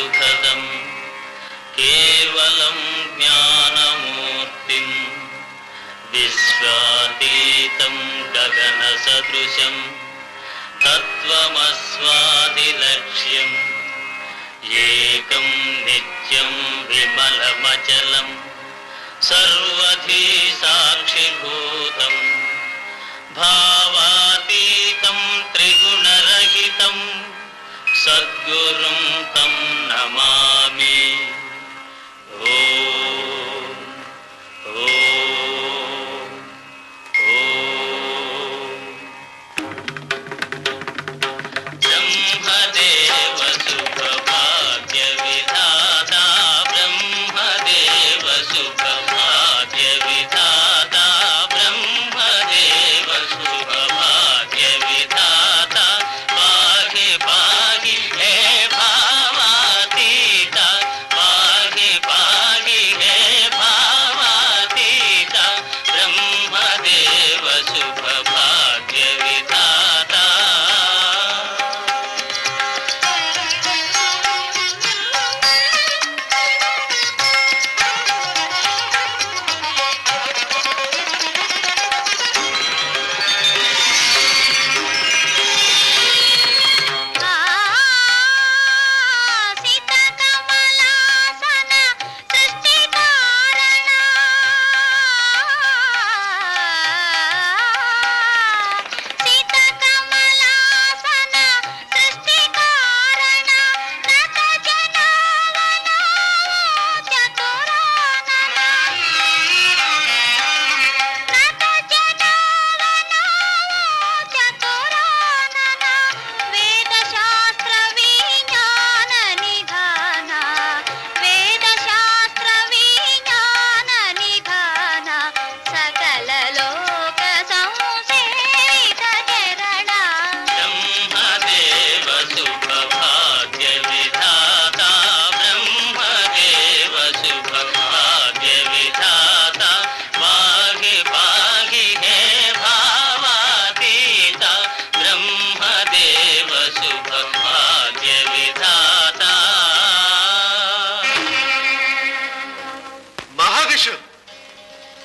सुखदम् केवलं ज्ञानमूर्तिं विश्वातीतं गगनसदृशं तत्त्वमस्वादिलक्ष्यम् एकं नित्यं विमलमचलं सर्वधी साक्षिभूतं भावातीतं त्रिगुणरहितं सद्गुरुं तं नमामि।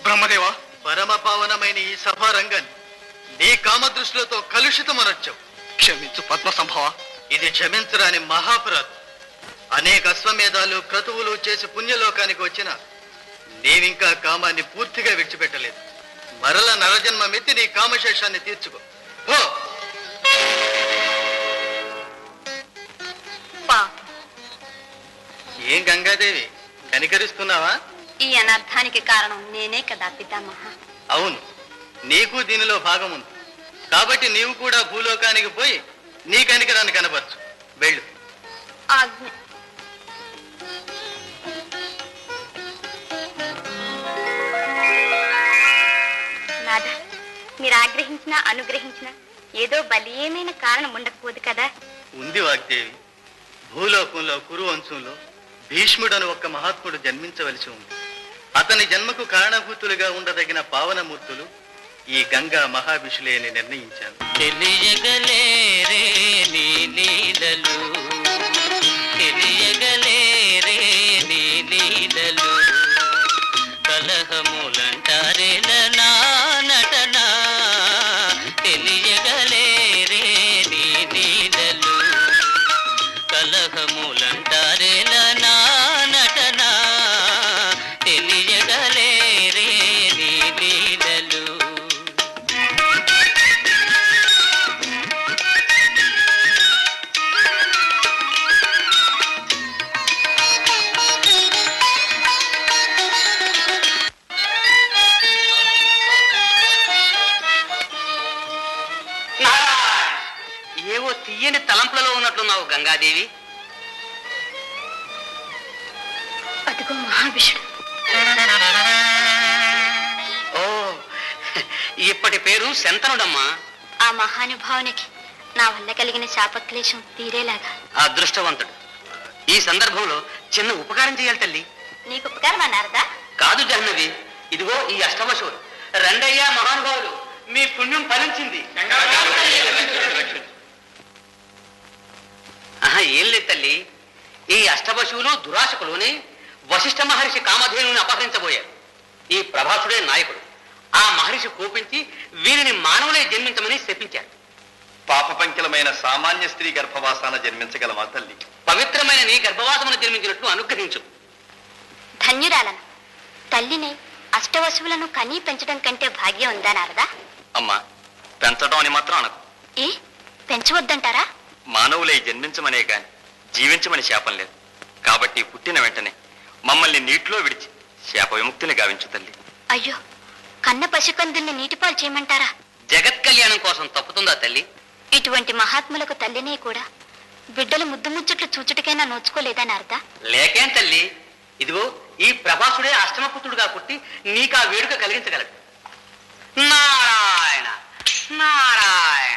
బ్రహ్మదేవా, పరమ పావనమైన ఈ సభారంగాన్ని నీ కామదృష్టిలతో కలుషితమనొచ్చావు. క్షమించు పద్మ సంభవ. ఇది క్షమించరాని మహాపురాత్. అనేక అశ్వమేధాలు క్రతువులు చేసి పుణ్యలోకానికి వచ్చిన నీవింకా కామాన్ని పూర్తిగా విడిచిపెట్టలేదు. మరల నరజన్మమెత్తి నీ కామశేషాన్ని తీర్చుకో. ఏం గంగాదేవి, కనికరిస్తున్నావా? ఈ అనర్థానికి కారణం నేనే కదా పితామహ. అవును, నీకు దీనిలో భాగం ఉంది. కాబట్టి నీవు కూడా భూలోకానికి పోయి నీ కనికరాన్ని కనపరచు. వెళ్ళు. ఆజ్ఞ. నాదా, మీరు ఆగ్రహించినా అనుగ్రహించినా ఏదో బలీయమైన కారణం ఉండకపోదు కదా? ఉంది వాగ్దేవి. భూలోకంలో కురు వంశంలో భీష్ముడను ఒక్క మహాత్ముడు జన్మించవలసి ఉంది. అతని జన్మకు కారణభూతులుగా ఉండదగిన పావనమూర్తులు ఈ గంగా మహావిషులే అని నిర్ణయించాను. తెలియగలేరే నీ లీలలు, తెలియగలేరే నీ లీలలు, కలహములంటారేల నా నటన, తెలియగలేరే నీ లీలలు, కలహములంటారేల నా నటన, తెలియగలేరే నీ లీలలు. ఏవో తీయని తలంపులలో ఉన్నట్లున్నావు గంగాదేవి. అదిగో మహావిషుడు. ఓ, ఇప్పటి పేరు శంతనుడమ్మా. ఆ మహానుభావునికి నా వల్ల కలిగిన శాపక్లేశం తీరేలాగా. అదృష్టవంతుడు. ఈ సందర్భంలో చిన్న ఉపకారం చేయాలి తల్లి. నీకు ఉపకారం అన్నారదా? కాదు జాహ్నవి, ఇదిగో ఈ అష్టవశువులు. రెండయ్యా మహానుభావులు, మీ పుణ్యం ఫలించింది. ఆహా, ఏం లేదు తల్లి. ఈ అష్టవశువులు దురాశకులోనే వశిష్ఠ మహర్షి కామధేనుని అపహరించబోయారు. ఈ ప్రభాసుడే నాయకుడు. ఆ మహర్షి కోపించి వీరిని మానవులే జన్మించమని శపించారు. పాపపంకిలమైన సామాన్య స్త్రీ గర్భవాసాన జన్మించగలమా తల్లి? పవిత్రమైన నీ గర్భవాసమును జన్మించినట్టు అనుగ్రహించు. ధన్యురాలను తల్లిని అష్టవశువులను కనీ పెంచడం కంటే భాగ్యం ఉందా నారదా? అమ్మా, పెంచడం అని మాత్రం అనకు. ఏ పెంచవద్దంటారా? మానవులై జన్మించమనే కాని జీవించమని శాపం లేదు. కాబట్టి పుట్టిన వెంటనే మమ్మల్ని నీటిలో విడిచి శాప విముక్తిని గావించు తల్లి. అయ్యో, కన్న పసికందుల్ని నీటిపాలు చేయమంటారా? జగత్ కళ్యాణం కోసం తప్పుతుందా తల్లి? ఇటువంటి మహాత్ములకు తల్లినే కూడా బిడ్డలు ముద్దు ముచ్చట్లు చూచుటకైనా నోచుకోలేదా నారదా? లేకేం తల్లి, ఇదిగో ఈ ప్రభాసుడే అష్టమపుత్రుడుగా పుట్టి నీకా వేడుక కలిగించగలడు. నారాయణ నారాయణ.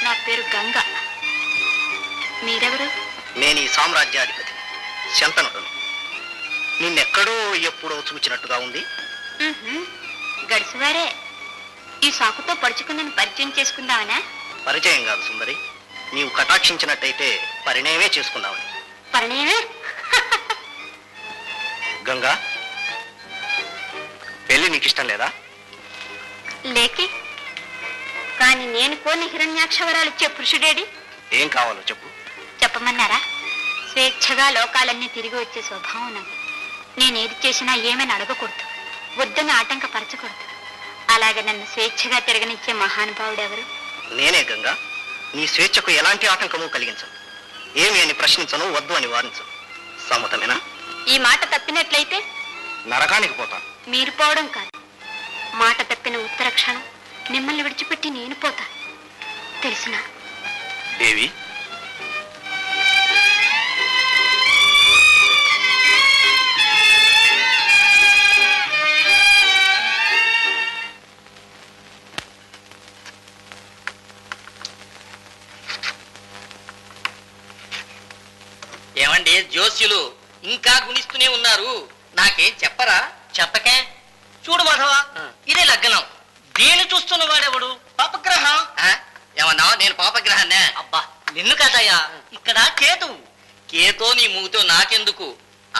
నా పేరు గంగ. మీరెవరు? నేను ఈ సామ్రాజ్యాధిపతి శంతనుడును. నిన్నెక్కడో ఎప్పుడో చూచినట్టుగా ఉంది. గడిసివారే. ఈ సాకుతో పడుచుకుందని పరిచయం చేసుకుందామనా? పరిచయం కాదు సుందరి, నీవు కటాక్షించినట్టయితే పరిణయమే చేసుకుందామని. పరిణయమే? గంగా, పెళ్లి నీకు ఇష్టం లేదా? లేకే. కానీ నేను కోని హిరణ్యాక్షవరాలు ఇచ్చే పురుషుడేడి? ఏం కావాలో చెప్పు. చెప్పమన్నారా? స్వేచ్ఛగా లోకాలన్నీ తిరిగి వచ్చే స్వభావం నాకు. నేనేది చేసినా ఏమని అడగకూడదు, వద్దని ఆటంకపరచకూడదు. అలాగే నన్ను స్వేచ్ఛగా తిరగనిచ్చే మహానుభావుడు ఎవరు? నేనే గంగా. నీ స్వేచ్ఛకు ఎలాంటి ఆటంకము కలిగించను. ఏమి అని ప్రశ్నించను, వద్దు అని వారించను. సమ్మతమేనా? ఈ మాట తప్పినట్లయితే నరకానికి పోతాను. మీరు పోవడం కాదు, మాట తప్పిన ఉత్తర క్షణం మిమ్మల్ని విడిచిపెట్టి నేను పోతాను. తెలిసినా? దేవి, ఏమండి జోస్యులు ఇంకా గుణిస్తూనే ఉన్నారు, నాకేం చెప్పరా? చెప్పకే. చూడు మాధవ, ఇదే లగ్నం. దీన్ని చూస్తున్న వాడెవడు? పాపగ్రహం. ఏమన్నా? నేను పాపగ్రహాన్నే? అబ్బా, నిన్ను కదయ్యా, ఇక్కడ కేతు. కేతో నీ మూతో నాకెందుకు?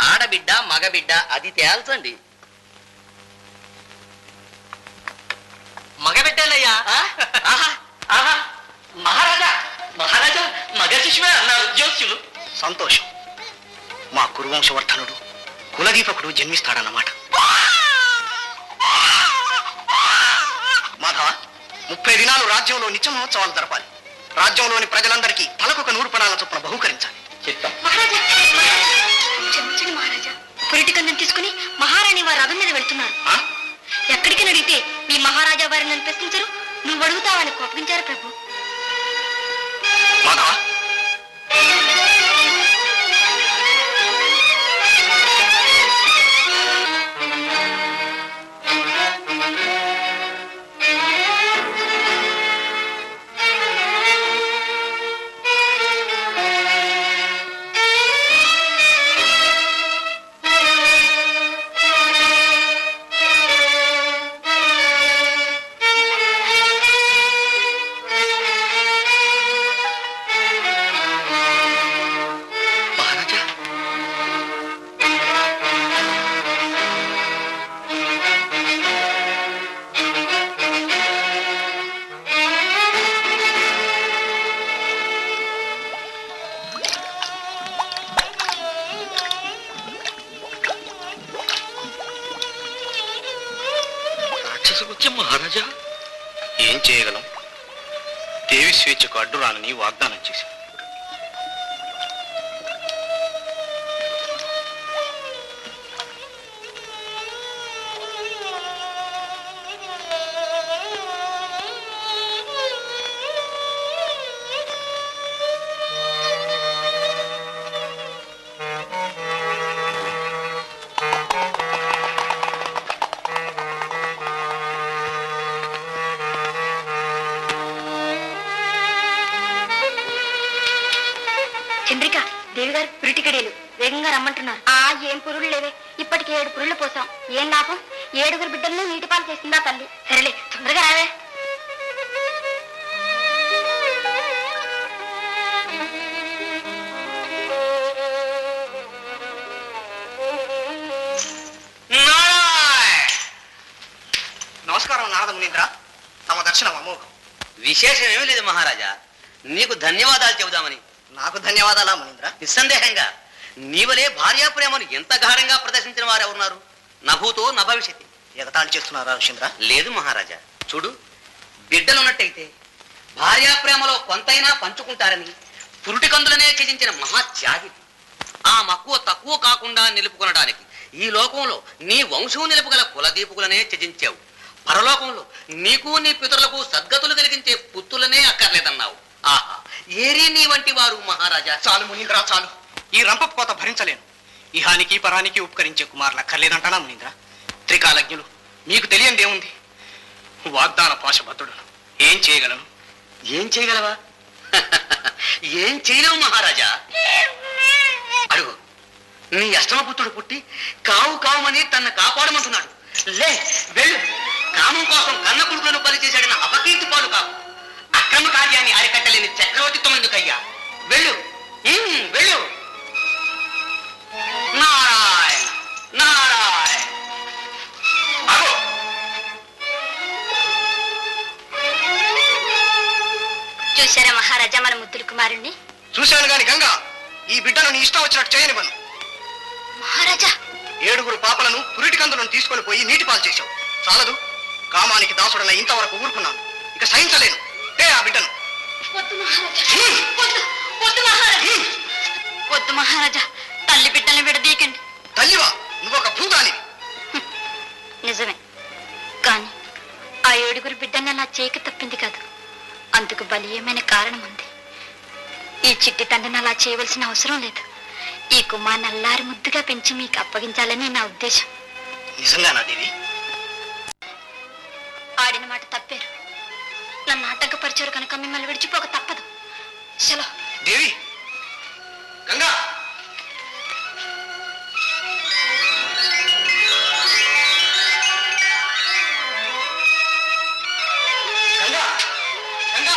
ఆడబిడ్డ మగబిడ్డ అది తేల్చండి. మగబిడ్డలయ్యా. మహారాజా, మహారాజా మగ శిశువే అన్నారు జోస్యులు. సంతోషం. మా కురువంశవర్ధనుడు కులదీపకుడు జన్మిస్తాడన్నమాట. మాధవ, 30 దినాలు రాజ్యంలో నిత్య మహోత్సవాలు జరపాలి. రాజ్యంలోని ప్రజలందరికీ తలకొక 100 పణాల చొప్పున బహుకరించాలి. చిత్తం. మహారాజా, క్షమించండి మహారాజా. పురిటికందం తీసుకుని మహారాణి వారి రథం మీద వెళ్తున్నారు. ఎక్కడికి అడిగితే మీ మహారాజా వారిని నన్ను ప్రశ్నించరు, నువ్వు అడుగుతావని కోపగించారు ప్రభు. మాధవ, మహారాజా ఏం చేయగలం? దేవి స్వేచ్ఛకు అడ్డు రానని వాగ్దానం చేశాను. చంద్రిక, దేవి గారు పురిటికడేలు వేగంగా రమ్మంటున్నారు. ఏం పురుళ్ళు లేవే, ఇప్పటికి 7 పురుళ్ళు పోసాం. ఏం లాభం? 7 బిడ్డలను నీటి పాలు చేసిందా తల్లి. సరేలే, తొందరగా రావే. నమస్కారం నారద మునీంద్ర, తమ దర్శనం అమోఘం. విశేషం ఏమీ లేదు మహారాజా, నీకు ధన్యవాదాలు చెబుదామని. నాకు ధన్యవాదాలా మునీంద్ర? నిస్సందేహంగా నీవలే భార్యా ప్రేమను ఎంత గాఢంగా ప్రదర్శించిన వారు ఉన్నారు. నభూతో నభవిష్యతి. ఎగతాళి చేస్తున్నారా ఋషీంద్ర? లేదు మహారాజా, చూడు, బిడ్డలున్నట్టయితే భార్యా ప్రేమలో కొంతైనా పంచుకుంటారని పురుటి కందులనే త్యజించిన మహాత్యాగి. ఆ మక్కువ తక్కువ కాకుండా నిలుపుకొనడానికి ఈ లోకంలో నీ వంశం నిలుపుగల కులదీపుకులనే త్యజించావు. పరలోకంలో నీకు నీ పితరులకు సద్గతులు కలిగించే పుత్రులనే అక్కర్లేదన్నావు. ఆహా, ఏరీ నీ వంటి వారు మహారాజా. చాలు మునీంద్ర, చాలు. ఈ రంపపు కోత భరించలేను. ఇహానికి పరానికి ఉపకరించే కుమారులు అక్కర్లేదంటానా మునీంద్ర? త్రికాలజ్ఞులు, మీకు తెలియందేముంది? వాగ్దాన పాశభద్రుడు. ఏం చేయగలను? ఏం చేయగలవా? ఏం చేయలేవు మహారాజా. అడుగు, నీ అష్టమపుత్రుడు పుట్టి కావు కావుమని తన్ను కాపాడమంటున్నాడు. లే, వెళ్ళు. కామం కోసం కన్న కొడుకులను బలి చేశాడన్న అపకీర్తి పాలు కావు. అక్రమ కార్యాన్ని అరికట్టలేని చక్రవర్తిత్వం ఎందుకయ్యా? వెళ్ళు, వెళ్ళు. నారాయణ నారాయణ. చూశారా మహారాజా మన ముద్దుల కుమారుణ్ణి? చూశాను గాని గంగా, ఈ బిడ్డను నీ ఇష్టం వచ్చినట్టు చేయనివ్వను. మహారాజా, 7 పాపలను పురిటి కందులను తీసుకొని పోయి నీటి పాలు చేశావు. చాలదు, కామానికి దాసుడన ఇంతవరకు ఊరుకున్నాను. ఇక సహించలేను. ఆ బిడ్డను. వద్దు మహారాజా, వద్దు మహారాజా, వద్దు మహారాజా, తల్లి బిడ్డల్ని విడదీయకండి. తల్లివా? నువ్వొక భూతానివి. నిజమే, కానీ ఆ 7 బిడ్డల్ని అలా చేయక తప్పింది కాదు. అందుకు బలీయమైన కారణం ఉంది. ఈ చిట్టి తండ్రిని అలా చేయవలసిన అవసరం లేదు. ఈ కుమార్ని అల్లారి ముద్దుగా పెంచి మీకు అప్పగించాలని నా ఉద్దేశం. నిజంగానా దేవి? ఆడిన మాట తప్పారు. నన్ను ఆటంకపరిచారు కనుక మిమ్మల్ని విడిచిపోక తప్పదు. చలో దేవి. గంగా, గంగా, గంగా.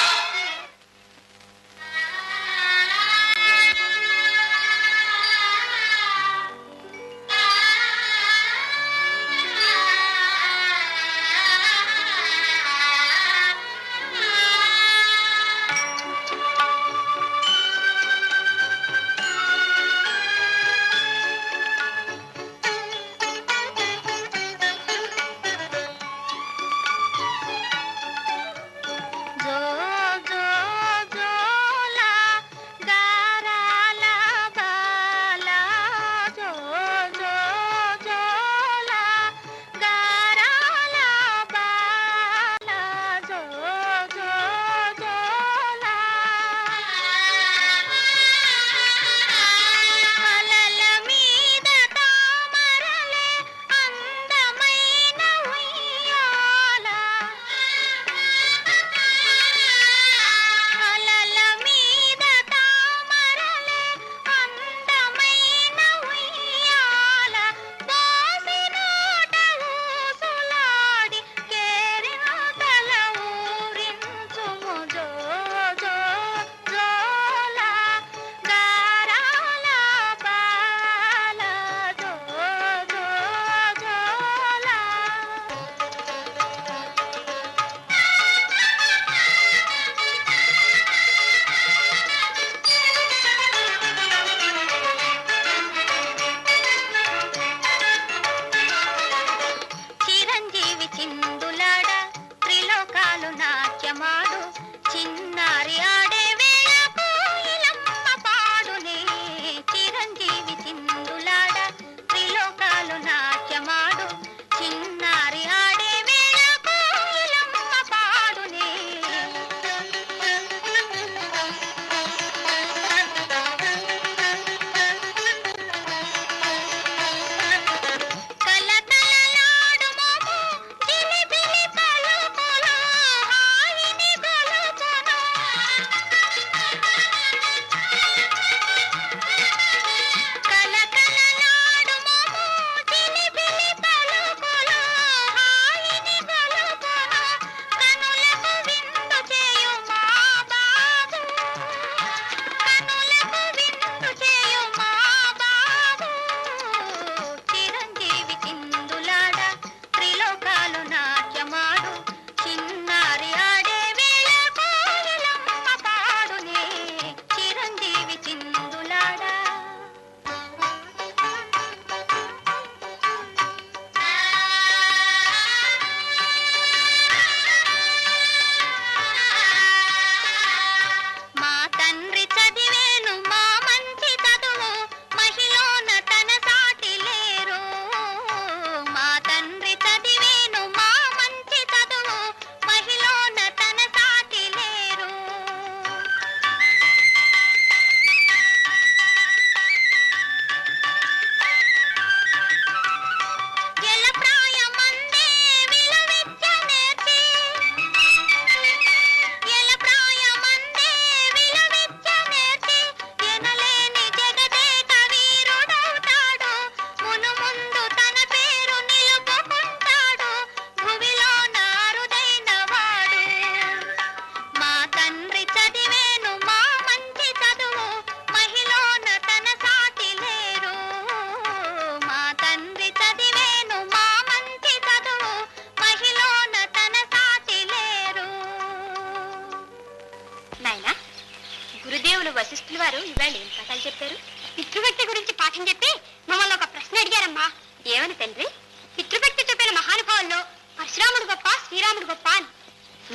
అసలు వశిష్ఠుల వారు ఇవాళ ఏం పాఠాలు చెప్పారు? పితృభక్తి గురించి పాఠం చెప్పి మమ్మల్ని ఒక ప్రశ్న అడిగారమ్మా. ఏమని తండ్రి? పితృభక్తి చెప్పిన మహానుభావుల్లో పరశురాముడు గొప్ప, శ్రీరాముడు గొప్ప అని.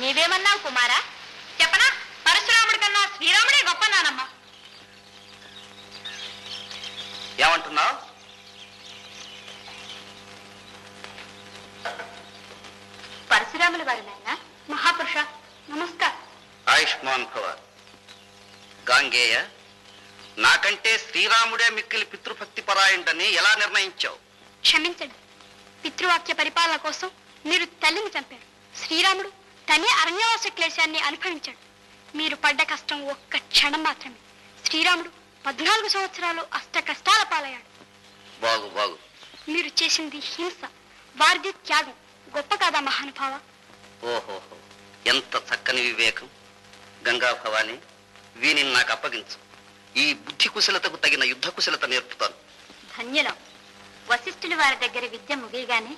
నీవేమన్నావు కుమారా? చెప్పనా? పరశురాముడి కన్నా శ్రీరాముడే గొప్ప నానమ్మా. ఏమంటున్నావు? పరశురాముల వారు నాయన. మహాపురుష నమస్కారం. ఆయుష్మాన్ భవ. గాంగేయ, నాకంటే శ్రీరాముడే మిక్కిలి పితృభక్తి పరాయణుడని ఎలా నిర్ణయించావు? క్షమించండి, పితృవాక్య పరిపాలన కోసం మీరు తల్లిని చంపారు. శ్రీరాముడు తనే అరణ్యవాస క్లేశాన్ని అనుభవించాడు. మీరు పడ్డ కష్టం ఒక్క క్షణం మాత్రమే. శ్రీరాముడు 14 సంవత్సరాలు అష్ట కష్టాల పాలయ్యాడు. బాగు బాగు. మీరు చేసింది హింస, వారిది త్యాగం. గొప్ప కాదా మహానుభావ? ఓహోహో, ఎంత చక్కని వివేకం. గంగా భవాని, వీనిని నాకు అప్పగించు. ఈ బుద్ధి కుశలతకు తగిన యుద్ధ కుశలత నేర్పుతాను. ధన్యులం. వశిష్ఠుల వారి దగ్గర విద్య ముగియగానే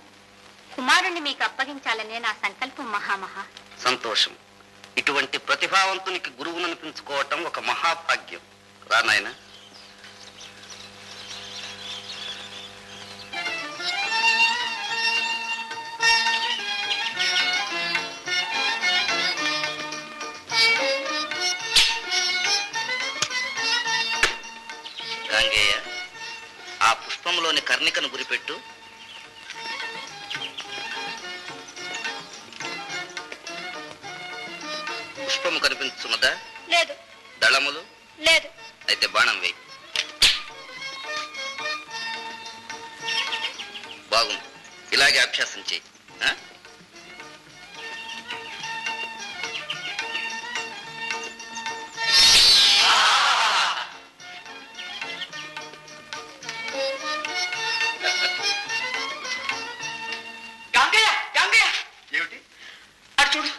కుమారుణ్ణి మీకు అప్పగించాలనే నా సంకల్పం. మహామహా సంతోషం. ఇటువంటి ప్రతిభావంతునికి గురువును అనిపించుకోవటం ఒక మహాభాగ్యం. రా నాయనా. గాంగేయ, ఆ పుష్పంలోని కర్ణికను గురిపెట్టు. పుష్పము కనిపించున్నదా? లేదు. దళములు? లేదు. అయితే బాణం వేయి. బాగుంది, ఇలాగే అభ్యాసం చేయి. ఏమిటి? అటు చూడు.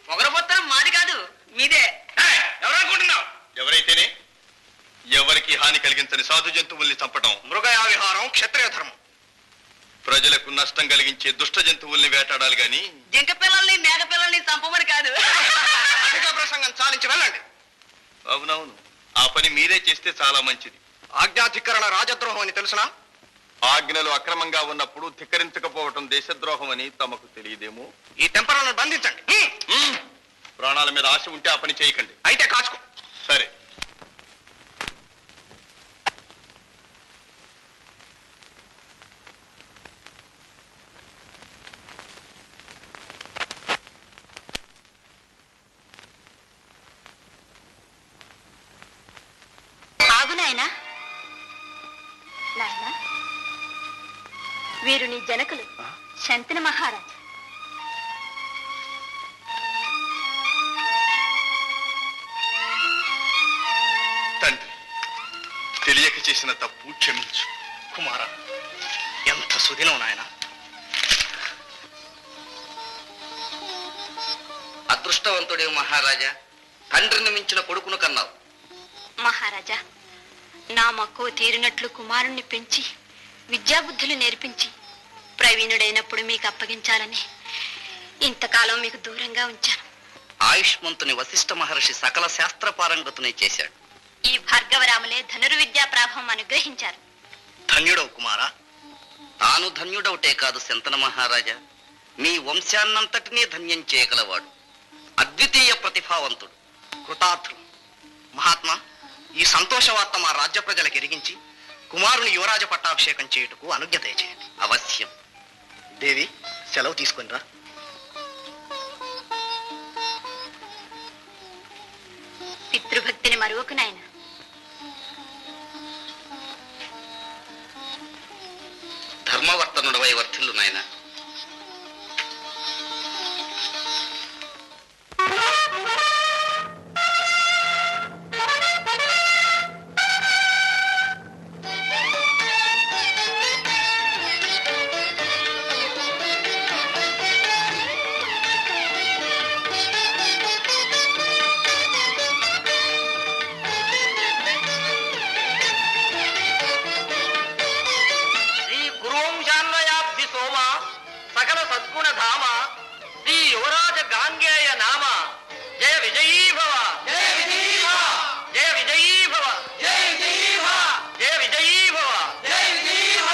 పొగరబోతాం మాది కాదు, మీదే. ఎవరనుకుంటున్నావు? ఎవరైతేనే ఎవరికి హాని కలిగించని సాధు జంతువుల్ని చంపటం మృగయా విహారం, క్షత్రియ ధర్మం. ప్రజలకు నష్టం కలిగించే దుష్ట జంతువుల్ని వేటాడాలి గాని జింక పిల్లల్ని, మేక పిల్లల్ని చంపమని కాదు. అధిక ప్రసంగం చాలించి వెళ్ళండి. అవునవును, ఆ పని మీరే చేస్తే చాలా మంచిది. ఆజ్ఞాధికరణ రాజద్రోహం అని తెలుసునా? ఆజ్ఞలు అక్రమంగా ఉన్నప్పుడు ధిక్కరించకపోవటం దేశద్రోహం అని తమకు తెలియదేమో. ఈ టెంపరలను బంధించండి. ప్రాణాల మీద ఆశ ఉంటే ఆ పని చేయకండి. అయితే కాచుకో. సరే. ఆగు నాయనా. నాయనా, వీరు నీ జనకులు, శంతన మహారాజు. తండ్రి, తెలియక చేసిన తప్పు క్షమించు. కుమారా, ఎంత సుదినం నాయన. అదృష్టవంతుడే మహారాజా, తండ్రిని మించిన కొడుకును కన్నావు. మహారాజా, నా మక్కువ తీరినట్లు కుమారుణ్ణి పెంచి విద్యాబుద్ధులు నేర్పించి ప్రవీణుడైనప్పుడు మీకు అప్పగించాలని ఇంతకాలం మీకు దూరంగా ఉంచాను. ఆయుష్మంతుని వశిష్ఠ మహర్షి సకల శాస్త్ర పారంగతుని చేశాడు. ఈ భార్గవరాములే ధనుర్విద్యా ప్రాభం అనుగ్రహించారు. ధన్యుడవు కుమారా. తాను ధన్యుడవుటే కాదు శంతన మహారాజా, మీ వంశాన్నంతటినీ ధన్యం చేయగలవాడు. అద్వితీయ ప్రతిభావంతుడు. కృతార్థులు. మహాత్మా, ఈ సంతోష వార్త మా రాజ్య ప్రజలకు ఎరిగించి కుమారుని యువరాజ పట్టాభిషేకం చేయుటకు అనుజ్ఞ దయచేయండి. అవశ్యం. దేవి, సెలవు తీసుకుని రా. పితృభక్తిని మరువకు నాయన. ధర్మవర్తనుడవై వర్ధిల్లు నాయన. ఓం శాన్వయాబ్ధి సోమ సకల సద్గుణ ధామ శ్రీ యువరాజ గాంగేయ నామ జయ విజయీ భవ జయ విజయీ భవ జయ విజయీ భవ జయ విజయీ భవ జయ విజయీ భవ జయ విజయీ భవ.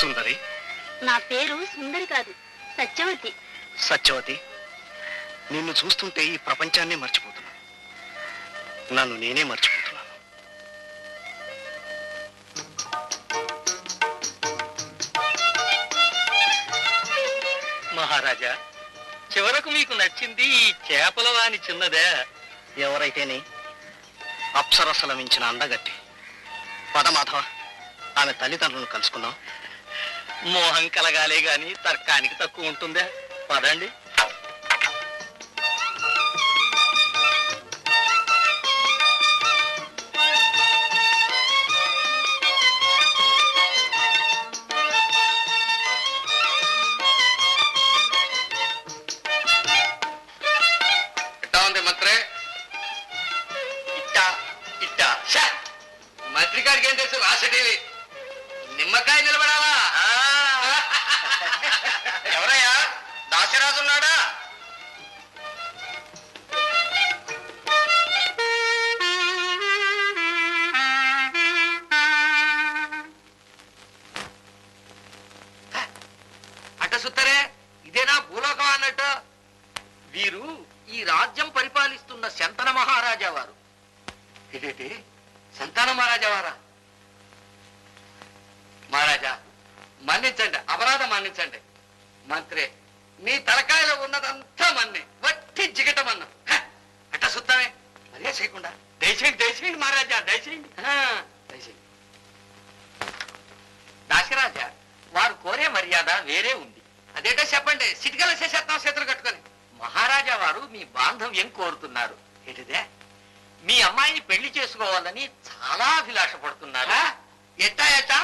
సుందరి, నా పేరు సుందరి కాదు, సత్యవతి. సత్యవతి, నిన్ను చూస్తుంటే ఈ ప్రపంచాన్ని మర్చిపోతున్నాను. నన్ను నేనే మర్చిపోతున్నాను. మహారాజా, చివరకు మీకు నచ్చింది ఈ చేపల వాని చిన్నదే. ఎవరైతేనే అప్సరసల మించిన అందగట్టి. పదమాధవ, ఆమె తల్లిదండ్రులను కలుసుకుందాం. మోహం కలగాలే గాని తర్కానికి తక్కువ ఉంటుందే. పదండి. ఎట్టా ఉంది మంత్రే? ఇట్టా ఇట్టా మంత్రికాడికి ఏం తెలుసు? రాసటివి నిమ్మకాయ నిలబడాలా? ఎవరయ్యా? దాశరాజున్నాడా? అట్ట సుత్తరే, ఇదేనా భూలోకం అన్నట్టు? వీరు ఈ రాజ్యం పరిపాలిస్తున్న శంతన మహారాజా వారు. ఇదేంటి సంతాన మహారాజా వారా? మహారాజా మన్నించండి, అపరాధం మన్నించండి. మంత్రి, నీ తలకాయలో ఉన్నదంతా మన్నే, వట్టి జిగటమన్నా. అట్ట సుత్తమే, మర్యాద చేయకుండా. దయచేయండి దయచేయండి మహారాజా, దయచేయండి. దయచేయండి. దాశరాజా, వారు కోరే మర్యాద వేరే ఉంది. అదేటో చెప్పండి. సిటికల చేసేస్తాం చేతులు కట్టుకొని. మహారాజా వారు మీ బాంధవ్యం కోరుతున్నారు. ఏంటిదే? మీ పెళ్లి చేసుకోవాలని చాలా అభిలాష పడుతున్నారు. ఎట్టా ఎట్టా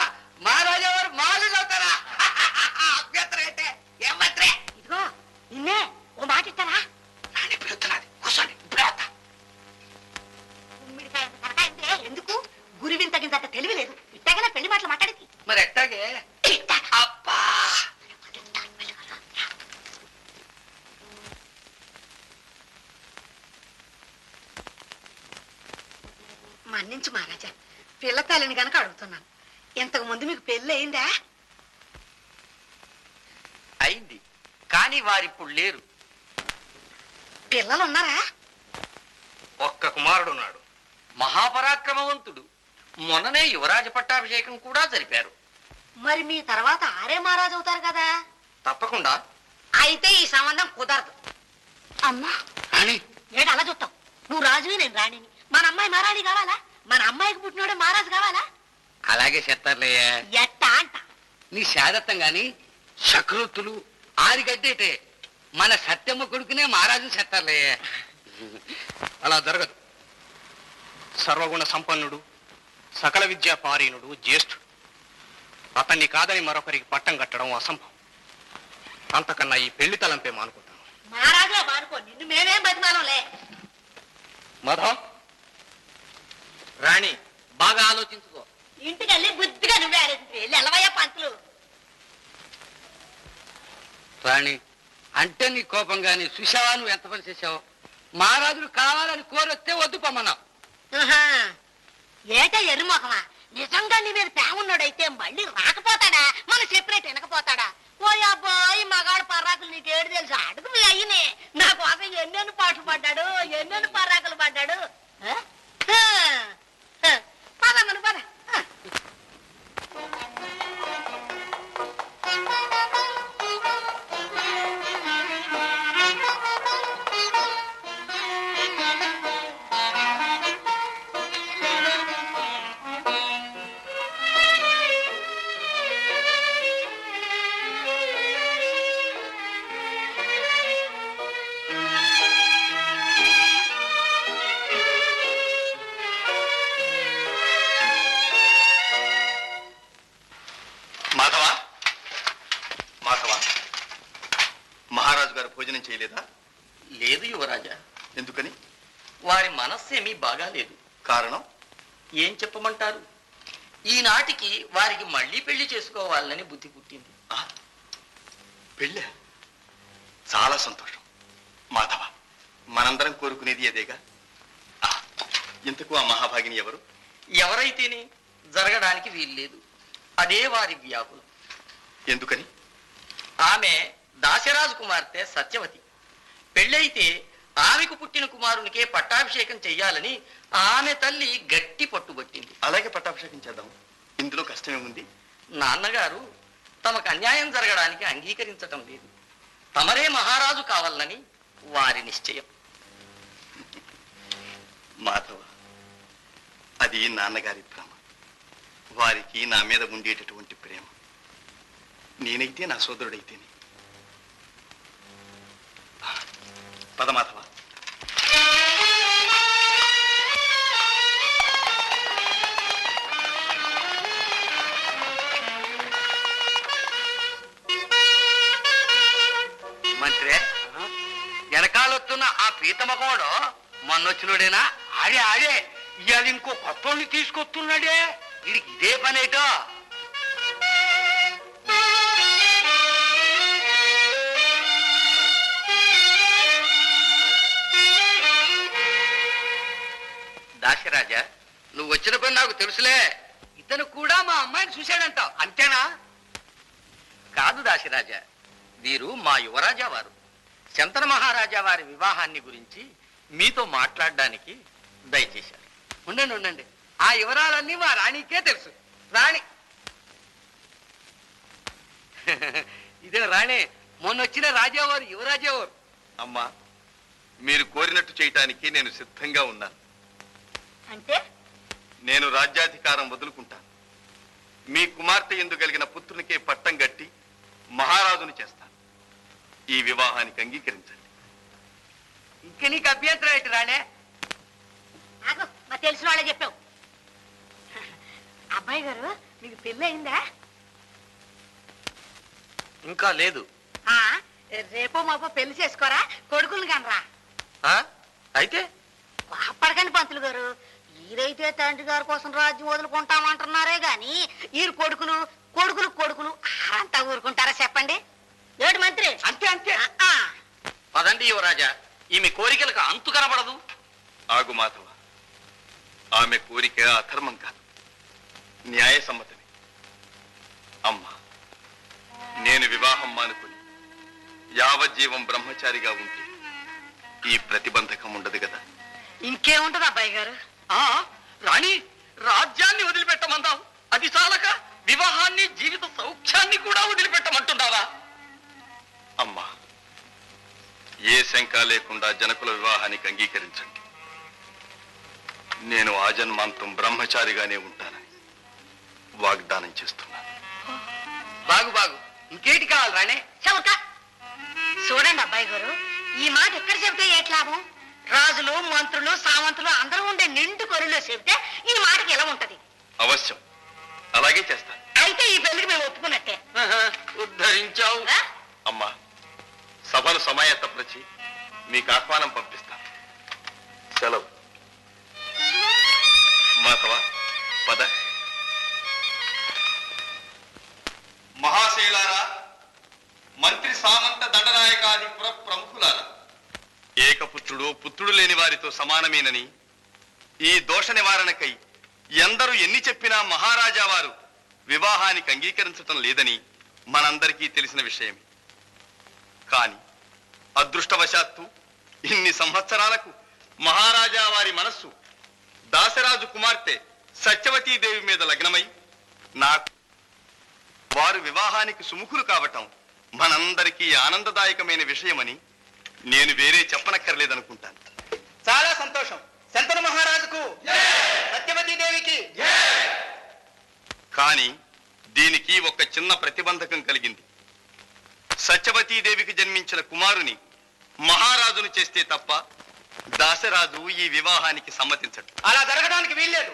మహారాజా వారు మాలు చదువుతారా? అభ్యంతరం ఏంటే? ఏమత్రే? ఇదిగో నిన్నే ఓ మాట ఇస్తారా? రాణి పిలుస్తున్నది, కూర్చోండి, ఇప్పుడే వస్తా. గుమ్మిడికాయ అంత తలకాయ ఉంటే ఎందుకు? గురివింత గింత తెలివి లేదు. ఇట్టగానే పెళ్లి మాటలు మాట్లాడేది. మరి ఎట్టాగే? అబ్బా మన్నించు మహారాజా, పిల్ల తల్లిని గనక అడుగుతున్నాను. ఇంతకు ముందు మీకు పెళ్లి అయిందా? అయింది, కానీ వారిప్పుడు లేరు. పిల్లలు ఉన్నారా? ఒక్క కుమారుడు ఉన్నాడు, మహాపరాక్రమవంతుడు. మొన్ననే యువరాజ పట్టాభిషేకం కూడా జరిపారు. మరి మీ తర్వాత ఆరే మహారాజు అవుతారు కదా. తప్పకుండా. అయితే ఈ సంబంధం కుదరదు. అమ్మా రాణి ఏడు అలా చూస్తావు? నువ్వు రాజువి, నేను రాణిని. మన అమ్మాయి మహారాణి కావాలా? మన అమ్మాయికి పుట్టినోడే మహారాజు కావాలా? అలాగే చెప్తారులేయే. ఎట్టా అంట? నీ శాదత్తం గాని శకృతులు ఆరిగడ్డేటే మన సత్యమ్మ కొడుకునే మహారాజు చెప్తారులేయే. అలా జరగదు. సర్వగుణ సంపన్నుడు, సకల విద్యా పారీనుడు, జ్యేష్ఠుడు. అతన్ని కాదని మరొకరికి పట్టం కట్టడం అసంభవం. అంతకన్నా ఈ పెళ్లి తలంపే మానుకుంటాను. మహారాజులో మానుకో, నిన్ను మేమేం బతిమాలంలే. మాధవ్, రాణి బాగా ఆలోచించుకో. ఇంటికి వెళ్ళి బుద్ధిగా నువ్వే ఆరేసి వెళ్ళి ఎలవయ్యా పంతులు. రాణి అంటే నీ కోపం గాని చూసావా నువ్వు ఎంత పని చేసావు? మహారాజులు కావాలని కోరొస్తే వద్దు పొమ్మన్నావు. ఆహా, ఏటా ఎర్రిమొఖమా? నిజంగా నీ మీద ప్రేమన్నాడైతే మళ్ళీ రాకపోతాడా? మన చెప్పినట్టు వినకపోతాడా? ఓ అబ్బాయి మగాడు పర్రాకులు నీకేడు తెలుసు? అడుగు మీ అయ్యనే నా కోసం ఎన్నెన్ని పాటలు పడ్డాడు, ఎన్నెన్ని పర్రాకులు పడ్డాడు. పదమ్మను పద. మాధవా, మాధవా, మహారాజు గారు భోజనం చేయలేదా? లేదు యువరాజా. ఎందుకని? వారి మనస్సేమీ బాగాలేదు. కారణం? ఏం చెప్పమంటారు? ఈనాటికి వారికి మళ్ళీ పెళ్లి చేసుకోవాలని బుద్ధి పుట్టింది. పెళ్ళే? చాలా సంతోషం. మాధవ, మనందరం కోరుకునేది అదేగా. ఇంతకు ఆ మహాభాగిని ఎవరు? ఎవరైతేనే జరగడానికి వీల్లేదు. అదే వారి వ్యాకులం. ఎందుకని? ఆమె దాశరాజు కుమార్తె సత్యవతి. పెళ్ళైతే ఆమెకు పుట్టిన కుమారునికే పట్టాభిషేకం చెయ్యాలని ఆమె తల్లి గట్టి పట్టుబట్టింది. అలాగే పట్టాభిషేకం చేద్దాం. ఇందులో కష్టమేముంది? నాన్నగారు తమకు అన్యాయం జరగడానికి అంగీకరించటం లేదు. తమరే మహారాజు కావాలని వారి నిశ్చయం. మాధవ, అది నాన్నగారి భ్రమ. వారికి నా మీద ఉండేటటువంటి ప్రేమ. నేనైతే నా సోదరుడైతేనే. పద మాధవ. మంత్రి వెనకాలొస్తున్న ఆ పీతమకోడు మొన్నొచ్చినోడేనా? ఆడే ఆడే ఇవాళ ఇంకో కొత్తోడిని తీసుకొస్తున్నాడే. వీడికి ఇదే పనేటో. దాశరాజా, నువ్వు వచ్చిన పని నాకు తెలుసులే. ఇతను కూడా మా అమ్మాయిని చూశాడంటావు, అంతేనా? కాదు దాశరాజా, వీరు మా యువరాజా వారు. శంతన మహారాజా వారి వివాహాన్ని గురించి మీతో మాట్లాడడానికి దయచేశారు. ఉండండి ఉండండి, ఆ వివరాలన్నీ మా రాణికే తెలుసు. రాణి ఇదే రాణి, మొన్నొచ్చిన రాజావారు యువరాజావారు. అమ్మా, మీరు కోరినట్టు చేయటానికి నేను సిద్ధంగా ఉన్నాను. అంటే నేను రాజ్యాధికారం వదులుకుంటాను. మీ కుమార్తె ఎందు కలిగిన పుత్రునికే పట్టం గట్టి మహారాజుని చేస్తాను. ఈ వివాహానికి అంగీకరించండి. ఇంక నీకు అభ్యంతరం ఏంటి రాణే? ఆగు, మా తెలిసిన ఇవాళ చెప్పావు. అబ్బాయి గారు మీకు పెళ్ళి అయిందా? ఇంకా లేదు. రేపో మాపో పెళ్లి చేసుకోరా, కొడుకులు కనరా. అయితే అప్పటికండి పంతులు గారు, ఈరైతే తండ్రి గారి కోసం రాజ్యం వదులుకుంటామంటున్నారే గాని ఈ కొడుకులు కొడుకులు కొడుకులు అంతా ఊరుకుంటారా చెప్పండి? ఏడు మంత్రి అంతే అంతే. పదండి యువరాజా, ఈమె కోరికలకు అంతు కనబడదు. ఆగు మాధవ, ఆమె కోరిక అధర్మం కాదు, న్యాయసమ్మతమే. అమ్మా, నేను వివాహం మానుకుని యావజ్జీవం బ్రహ్మచారిగా ఉంటే ఈ ప్రతిబంధకం ఉండదు కదా. ఇంకేముంటది అబ్బాయి గారు? రాణి, రాజ్యాన్ని వదిలిపెట్టమందావు, అది చాలక వివాహాన్ని జీవిత సౌఖ్యాన్ని కూడా వదిలిపెట్టమంటున్నావా? అమ్మా, ఏ శంక లేకుండా జనకుల వివాహానికి అంగీకరించండి. నేను ఆజన్మాంతం బ్రహ్మచారిగానే ఉంటానని వాగ్దానం చేస్తున్నాను. బాగు బాగు, ఇంకేటి కావాలి రాణే? చౌక చూడండి అబ్బాయి గారు, ఈ మాట ఎక్కడ చెబితే ఏట్ లాభం? రాజులు మంత్రులు సామంతులు అందరూ ఉండే నిండు కొరిలో చెబితే ఈ మాటకి ఎలా ఉంటది? అవశ్యం అలాగే చేస్తాను. అయితే ఈ పెళ్లికి మేము ఒప్పుకున్నట్టే. ఉద్ధరించావు. అమ్మా, సభను సమాయత్తపరిచి మీకు ఆహ్వానం పంపిస్తాను. సెలవు. మాధవ, పద. మహాశైలారా, మంత్రి సామంత దండనాయకాది పుర ప్రముఖులారా, ఏకపుత్రుడు పుత్రుడు లేని వారితో సమానమేనని, ఈ దోష నివారణకై ఎందరూ ఎన్ని చెప్పినా మహారాజా వారు వివాహానికి అంగీకరించటం లేదని మనందరికీ తెలిసిన విషయమే. కాని అదృష్టవశాత్తు ఇన్ని సంవత్సరాలకు మహారాజా వారి మనస్సు దాసరాజు కుమార్తె సత్యవతీదేవి మీద లగ్నమై నాకు వారు వివాహానికి సుముఖులు కావటం మనందరికీ ఆనందదాయకమైన విషయమని నేను వేరే చెప్పనక్కర్లేదనుకుంటాను. చాలా సంతోషం. శంతను మహారాజుకు, సత్యవతీదేవికి. కానీ దీనికి ఒక చిన్న ప్రతిబంధకం కలిగింది. సత్యవతీదేవికి జన్మించిన కుమారుని మహారాజును చేస్తే తప్ప దాసరాజు ఈ వివాహానికి సమ్మతించడు. అలా జరగడానికి వీల్లేదు.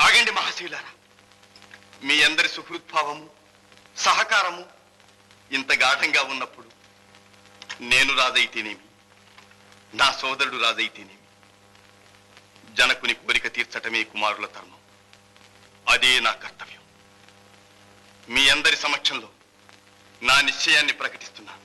ఆగండి మహాశీలారా, మీ అందరి సుహృద్భావము సహకారము ఇంత గాఢంగా ఉన్నప్పుడు నేను రాజైతేనేమి, నా సోదరుడు రాజైతేనేమి, జనకుని కోరిక తీర్చటమే కుమారుల ధర్మం. అదే నా కర్తవ్యం. మీ అందరి సమక్షంలో నా నిశ్చయాన్ని ప్రకటిస్తున్నాను.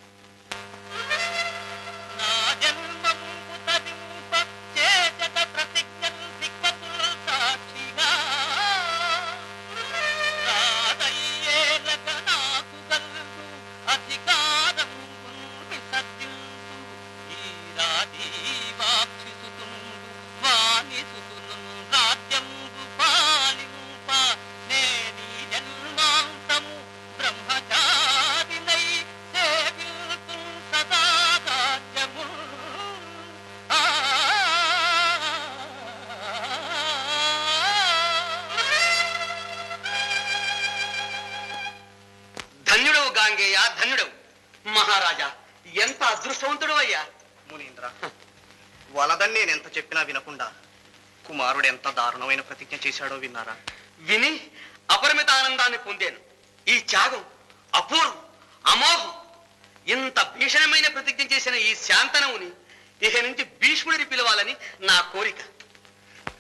ధన్యుడవు గాంగేయ, ధన్యుడవు. మహారాజా, ఎంత అదృష్టవంతుడు అయ్యా. మునీంద్ర, వలదని నేను ఎంత చెప్పినా వినకుండా కుమారుడు ఎంత దారుణమైన ప్రతిజ్ఞ చేశాడో విన్నారా? విని అపరిమిత ఆనందాన్ని పొందాను. ఈ త్యాగం అపూర్వం, అమోఘం. ఇంత భీషణమైన ప్రతిజ్ఞ చేసిన ఈ శాంతనవుని ఇక నుంచి భీష్ముడిని పిలవాలని నా కోరిక.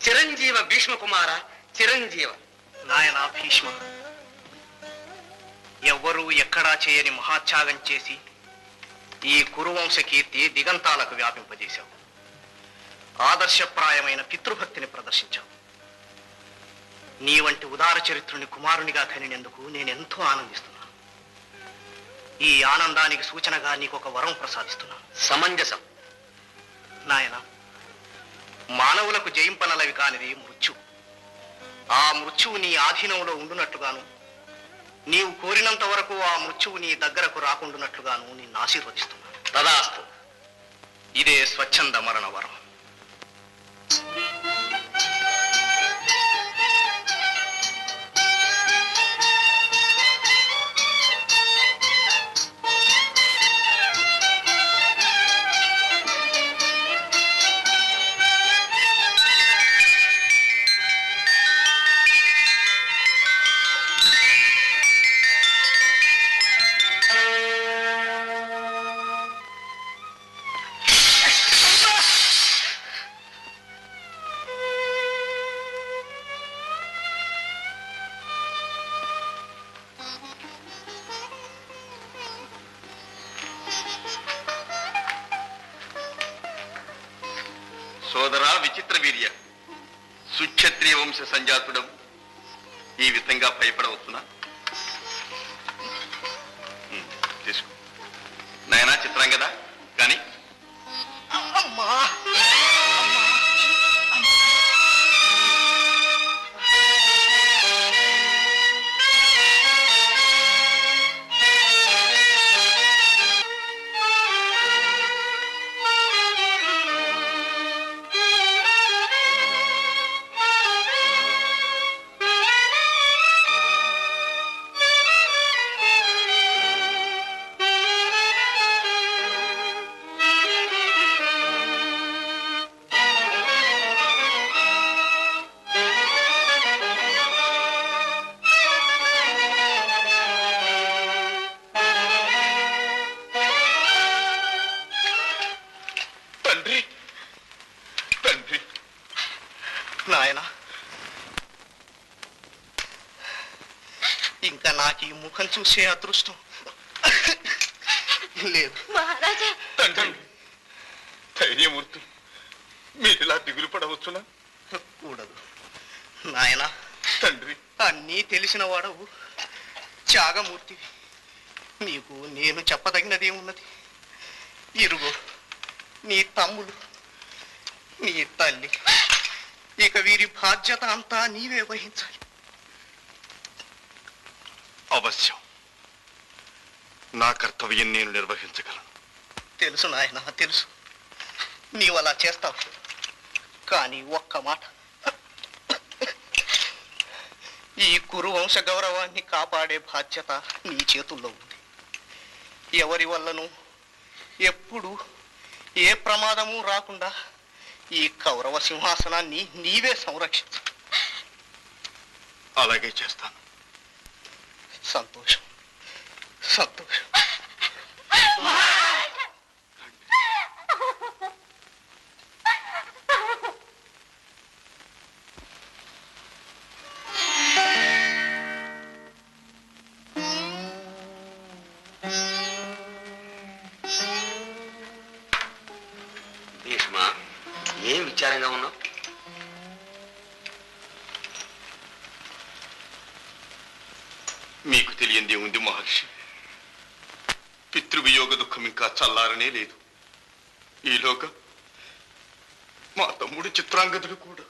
చిరంజీవ భీష్మ కుమార, చిరంజీవ. నాయనా భీష్మ, ఎవ్వరూ ఎక్కడా చేయని మహాత్యాగం చేసి ఈ కురువంశ కీర్తి దిగంతాలకు వ్యాపింపజేశావు. ఆదర్శప్రాయమైన పితృభక్తిని ప్రదర్శించావు. నీ వంటి ఉదార చరిత్రుని కుమారునిగా కనినందుకు నేనెంతో ఆనందిస్తున్నాను. ఈ ఆనందానికి సూచనగా నీకు ఒక వరం ప్రసాదిస్తున్నాను. సమంజసం. నాయన, మానవులకు జయింపనలవి కానిది మృత్యు. ఆ మృత్యువు నీ ఆధీనంలో ఉండునట్లుగాను, నీవు కోరినంత వరకు ఆ మృత్యువు నీ దగ్గరకు రాకుండానట్లుగాను నిన్ను ఆశీర్వదిస్తున్నాను. తదాస్తు. ఇదే స్వచ్ఛంద మరణ వరం. ఏమరా విచిత్ర వీర్య, సుక్షత్రియ వంశ సంజాతుడం ఈ విధంగా భయపడవచ్చునా? తీసుకో నాయనా చిత్రాంగద, కానీ నాయన, ఇంకా నాకు ఈ ముఖం చూసే అదృష్టం లేదు. మహారాజా, తండ్రి ధైర్యమూర్తి, మీరు ఇలా దిగులు పడవచ్చునా? కూడదు నాయన. తండ్రి అన్నీ తెలిసిన వాడవు, త్యాగమూర్తివి. నీకు నేను చెప్పదగినదేమున్నది? ఇరుగు నీ తమ్ముడు, నీ తల్లి, ఇక వీరి బాధ్యత అంతా నీవే వహించాలి. అవశ్యం, నా కర్తవ్యం నేను నిర్వహించగలను. తెలుసు నాయన, తెలుసు. నీవు అలా చేస్తావు. కానీ ఒక్క మాట, ఈ కురు వంశ గౌరవాన్ని కాపాడే బాధ్యత నీ చేతుల్లో ఉంది. ఎవరి వల్లనూ ఎప్పుడు ఏ ప్రమాదము రాకుండా ఈ కౌరవ సింహాసనాన్ని నీవే సంరక్షించు. అలాగే చేస్తాను. సంతోషం, సంతోషం. భీష్మ, ఏం విచారంగా ఉన్నావు? మీకు తెలియందే ఉంది మహర్షి. పితృవియోగ దుఃఖం ఇంకా చల్లారనే లేదు. ఈలోగా మా తమ్ముడు చిత్రాంగదుడు కూడా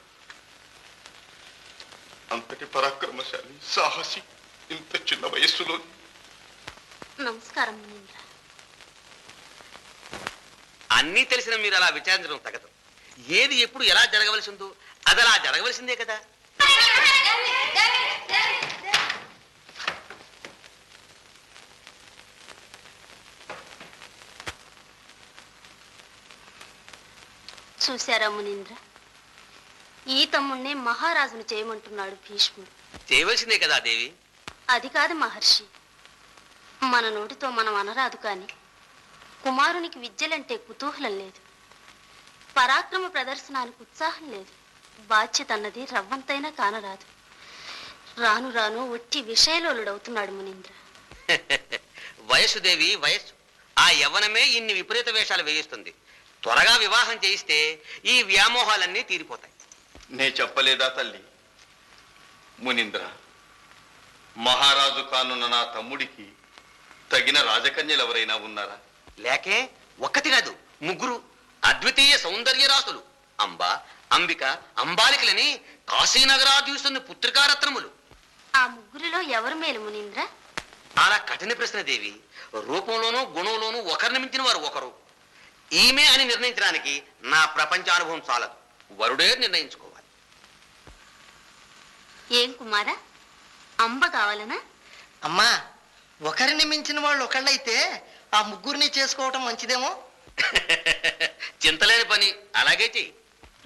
అంతటి పరాక్రమశాలి, సాహసి, ఇంత చిన్న వయస్సులో. నమస్కారం మునీంద్ర. అన్నీ తెలిసిన మీరు అలా విచారించడం తగదు. ఏది ఎప్పుడు ఎలా జరగవలసి ఉందో అది అలా జరగవలసిందే కదా. చూశారా మునీంద్ర, ఈ తమ్ముణ్ణే మహారాజును చేయమంటున్నాడు భీష్ముడు. చేయవలసిందే కదా దేవి. అది కాదు మహర్షి, మన నోటితో మనం అనరాదు కాని కుమారునికి విద్యలంటే కుతూహలం లేదు, పరాక్రమ ప్రదర్శనానికి ఉత్సాహం లేదు, బాధ్యత అన్నది రవ్వంతైనా కానరాదు. రాను రాను ఒట్టి విషయలోలుడవుతున్నాడు మునీంద్ర. వయస్సు దేవి, వయస్సు. ఆ యవ్వనమే ఇన్ని విపరీత వేషాలు వేయిస్తుంది. త్వరగా వివాహం చేయిస్తే ఈ వ్యామోహాలన్నీ తీరిపోతాయి. నే చెప్పలేదా తల్లి? మునీంద్ర, మహారాజు కానున్న నా తమ్ముడికి తగిన రాజకన్యలు ఎవరైనా ఉన్నారా? లేకే, ఒక్కటి కాదు, ముగ్గురు అద్వితీయ సౌందర్య రాసులు. అంబ, అంబిక, అంబాలికలని కాశీనగరాధీశుని పుత్రికారత్నములు. ఆ ముగ్గురిలో ఎవరు మేలు మునీంద్ర? అలా కఠిన ప్రశ్న దేవి. రూపంలోనూ గుణంలోనూ ఒకరిని మించిన వారు ఒకరు. ఈమె అని నిర్ణయించడానికి నా ప్రపంచానుభవం చాలదు. వరుడే నిర్ణయించుకోవాలి. ఏం కుమారా, అంబ కావాలనా? అమ్మా, ఒకరిని మించిన వాళ్ళు ఒకళ్ళైతే ఆ ముగ్గురిని చేసుకోవటం మంచిదేమో. చింతలేని పని, అలాగే చెయ్యి.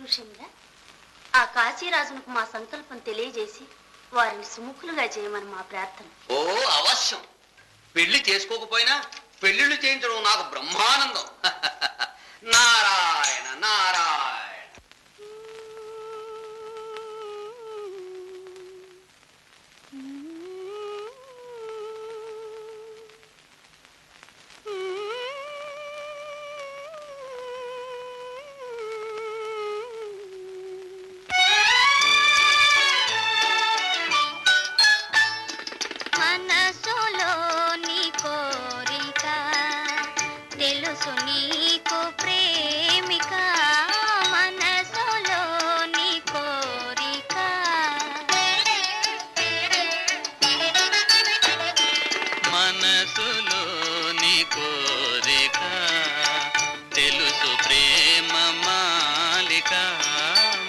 ఋషేంద్ర, ఆ కాశీరాజునకు మా సంకల్పం తెలియజేసి వారిని సుముఖులుగా చేయమని మా ప్రార్థన. ఓ అవశ్యం. పెళ్లి చేసుకోకపోయినా పెళ్లిళ్ళు చేయించడం నాకు బ్రహ్మానందం. నారాయణ నారాయణ.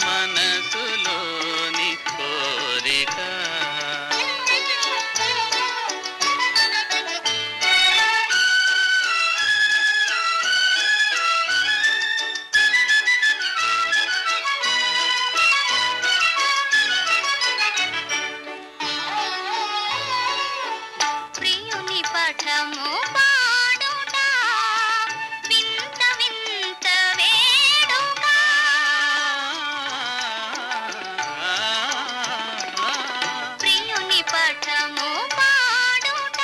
మనసులోని కోరిక ప్రియుని పఠము పాడుట వింత వింత వేడుక ప్రియుని పఠము పాడుట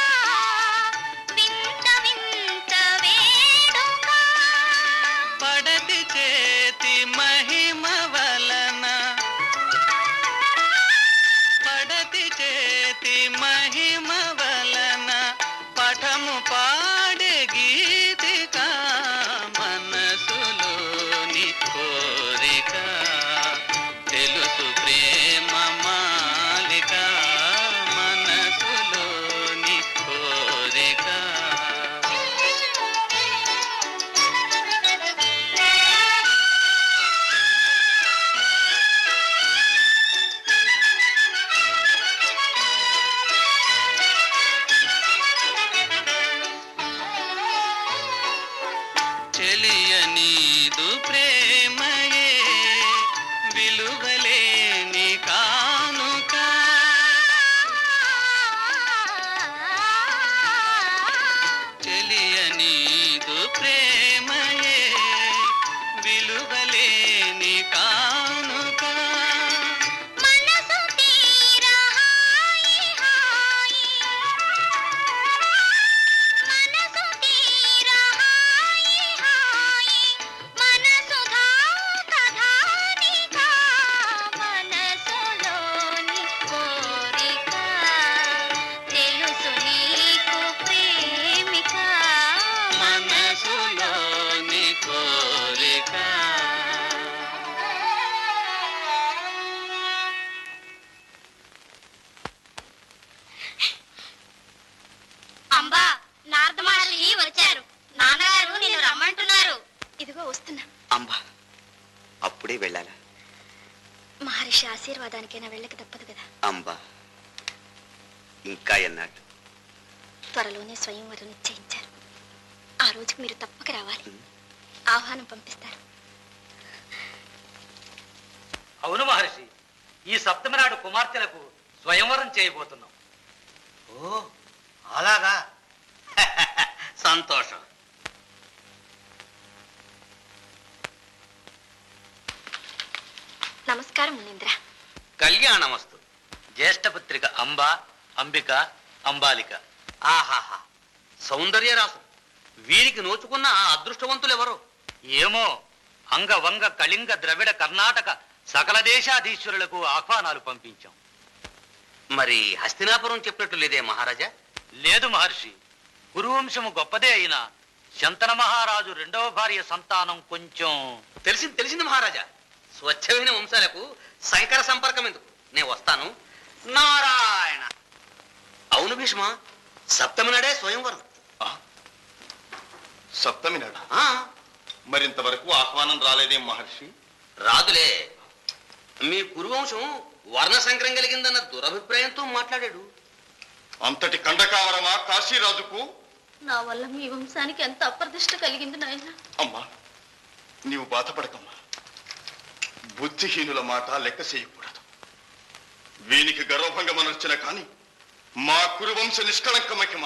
వింత వింత వేడుక పడతి చేతి మహిమ వలన పడతి చేతి మహిమ వలన పఠము పాడే గీతిక మనసులోని కోరిక తెలుసు ప్రేమ మాలిక మనసులోని కోరిక చెలియనీదు ప్రేమయే విలువలేని కానుక చెలియనీదు ప్రేమయే విలువలేని కానుక మనసు తీరా హాయి హాయి మనసు తీరా హాయి హాయి మనసు ధాత ధానిక మనసులోని కోరిక తెలుసు నీకు ప్రేమిక మనసులోని కోరిక అంబా నారద మహర్షి వచ్చారు నాన్నగారు నిన్ను రమ్మంటున్నారు ఇదిగో వస్తున్నా అంబా అప్పుడే వెళ్ళాలా? మహర్షి ఆశీర్వాదానికైనా వెళ్ళక తప్పదు కదా అంబా ఇంకా ఎన్నాళ్ళు? త్వరలోనే స్వయంవరం నిశ్చయించారు ఆ రోజుకి మీరు తప్పక రావాలి ఆహ్వానం పంపిస్తారు అవును మహర్షి, ఈ సప్తమి నాడు కుమార్తెలకు స్వయంవరం చేయబోతున్నాం. ఓ అలాగా, సంతోషం. నమస్కారం మునీంద్ర. కళ్యాణమస్తు. జ్యేష్ఠపుత్రిక అంబ, అంబిక, అంబాలిక. ఆహాహా, సౌందర్య రాసు. వీరికి నోచుకున్న ఆ అదృష్టవంతులు ఎవరో ఏమో, అంగ వంగ కళింగ ద్రవిడ కర్ణాటక సకల దేశాధీశ్వరులకు ఆహ్వానాలు పంపించాం. మరి హస్తినాపురం చెప్పినట్టు లేదే మహారాజా? లేదు మహర్షి, కురువంశము గొప్పదే అయినా శంతన మహారాజు రెండవ భార్య సంతానం కొంచెం. తెలిసింది మహారాజా. స్వచ్ఛమైన వంశాలకు శంకర సంపర్కం ఎందుకు? నేను వస్తాను. నారాయణ. అవును భీష్మ, సప్తమి నాడే స్వయంవరం. సప్తమి నాడ? ఆ, మరింతవరకు ఆహ్వానం రాలేదేం మహర్షి? రాదులే. మీ కురువంశం వర్ణ సంకరం కలిగిందన్న దురభిప్రాయంతో మాట్లాడాడు. అంతటి కండకావరమా కాశీరాజుకు? నా వల్ల మీ వంశానికి ఎంత అప్రదిష్ట కలిగింది నాయన. అమ్మా, నీవు బాధపడకమ్మా. బుద్ధిహీనుల మాట లెక్క చేయకూడదు. వీనికి గర్వభంగమనొచ్చిన కాని మా కురువంశ నిష్కళంక మహిమ,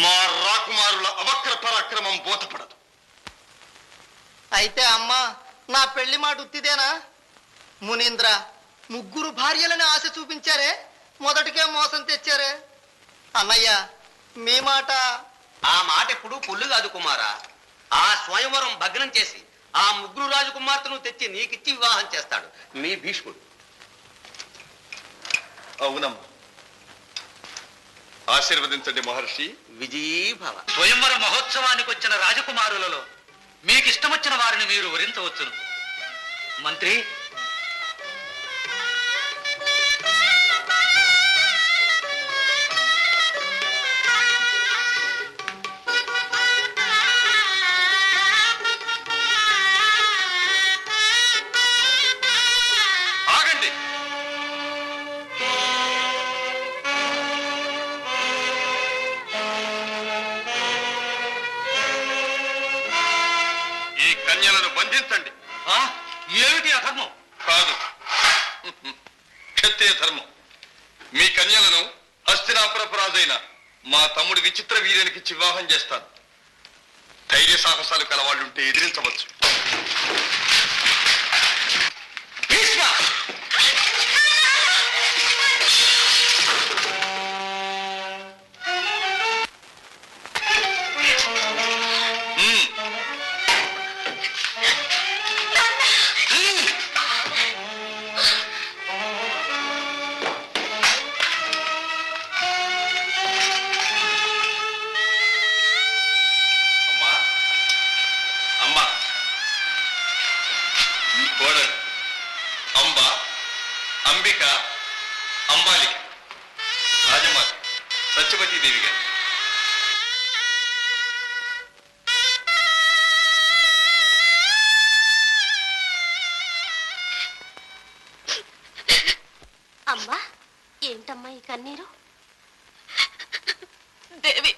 మా రాకుమారుల అవక్ర పరాక్రమం బోధపడదు. అయితే అమ్మా, నా పెళ్లి మాట ఉత్తిదేనా? మునీంద్ర, ముగ్గురు భార్యలని ఆశ చూపించారే, మొదటికే మోసం తెచ్చారే. అన్నయ్య, మీ మాట. ఆ మాట ఎప్పుడు పొల్లు కాదు కుమారా. ఆ స్వయంవరం భగ్నం చేసి ఆ ముగ్గురు రాజకుమార్తెను తెచ్చి నీకిచ్చి వివాహం చేస్తాడు మీ భీష్ముడు. అవునమ్మా, ఆశీర్వదించండి మహర్షి. విజయీభవ. స్వయంవర మహోత్సవానికి వచ్చిన రాజకుమారులలో మీకు ఇష్టమొచ్చిన వారిని మీరు వరించవచ్చును. మంత్రి, బంధించండి. ఏమిటి అధర్మం? కాదు, క్షత్రియ ధర్మం. మీ కన్యలను హస్తినాపురపురాజైన మా తమ్ముడి విచిత్ర వీర్యానికి వివాహం చేస్తాను. ధైర్య సాహసాలు కలవాళ్ళుంటే ఎదిరించవచ్చు. అమ్మా, ఏంటమ్మా ఈ కన్నీరు? దేవి,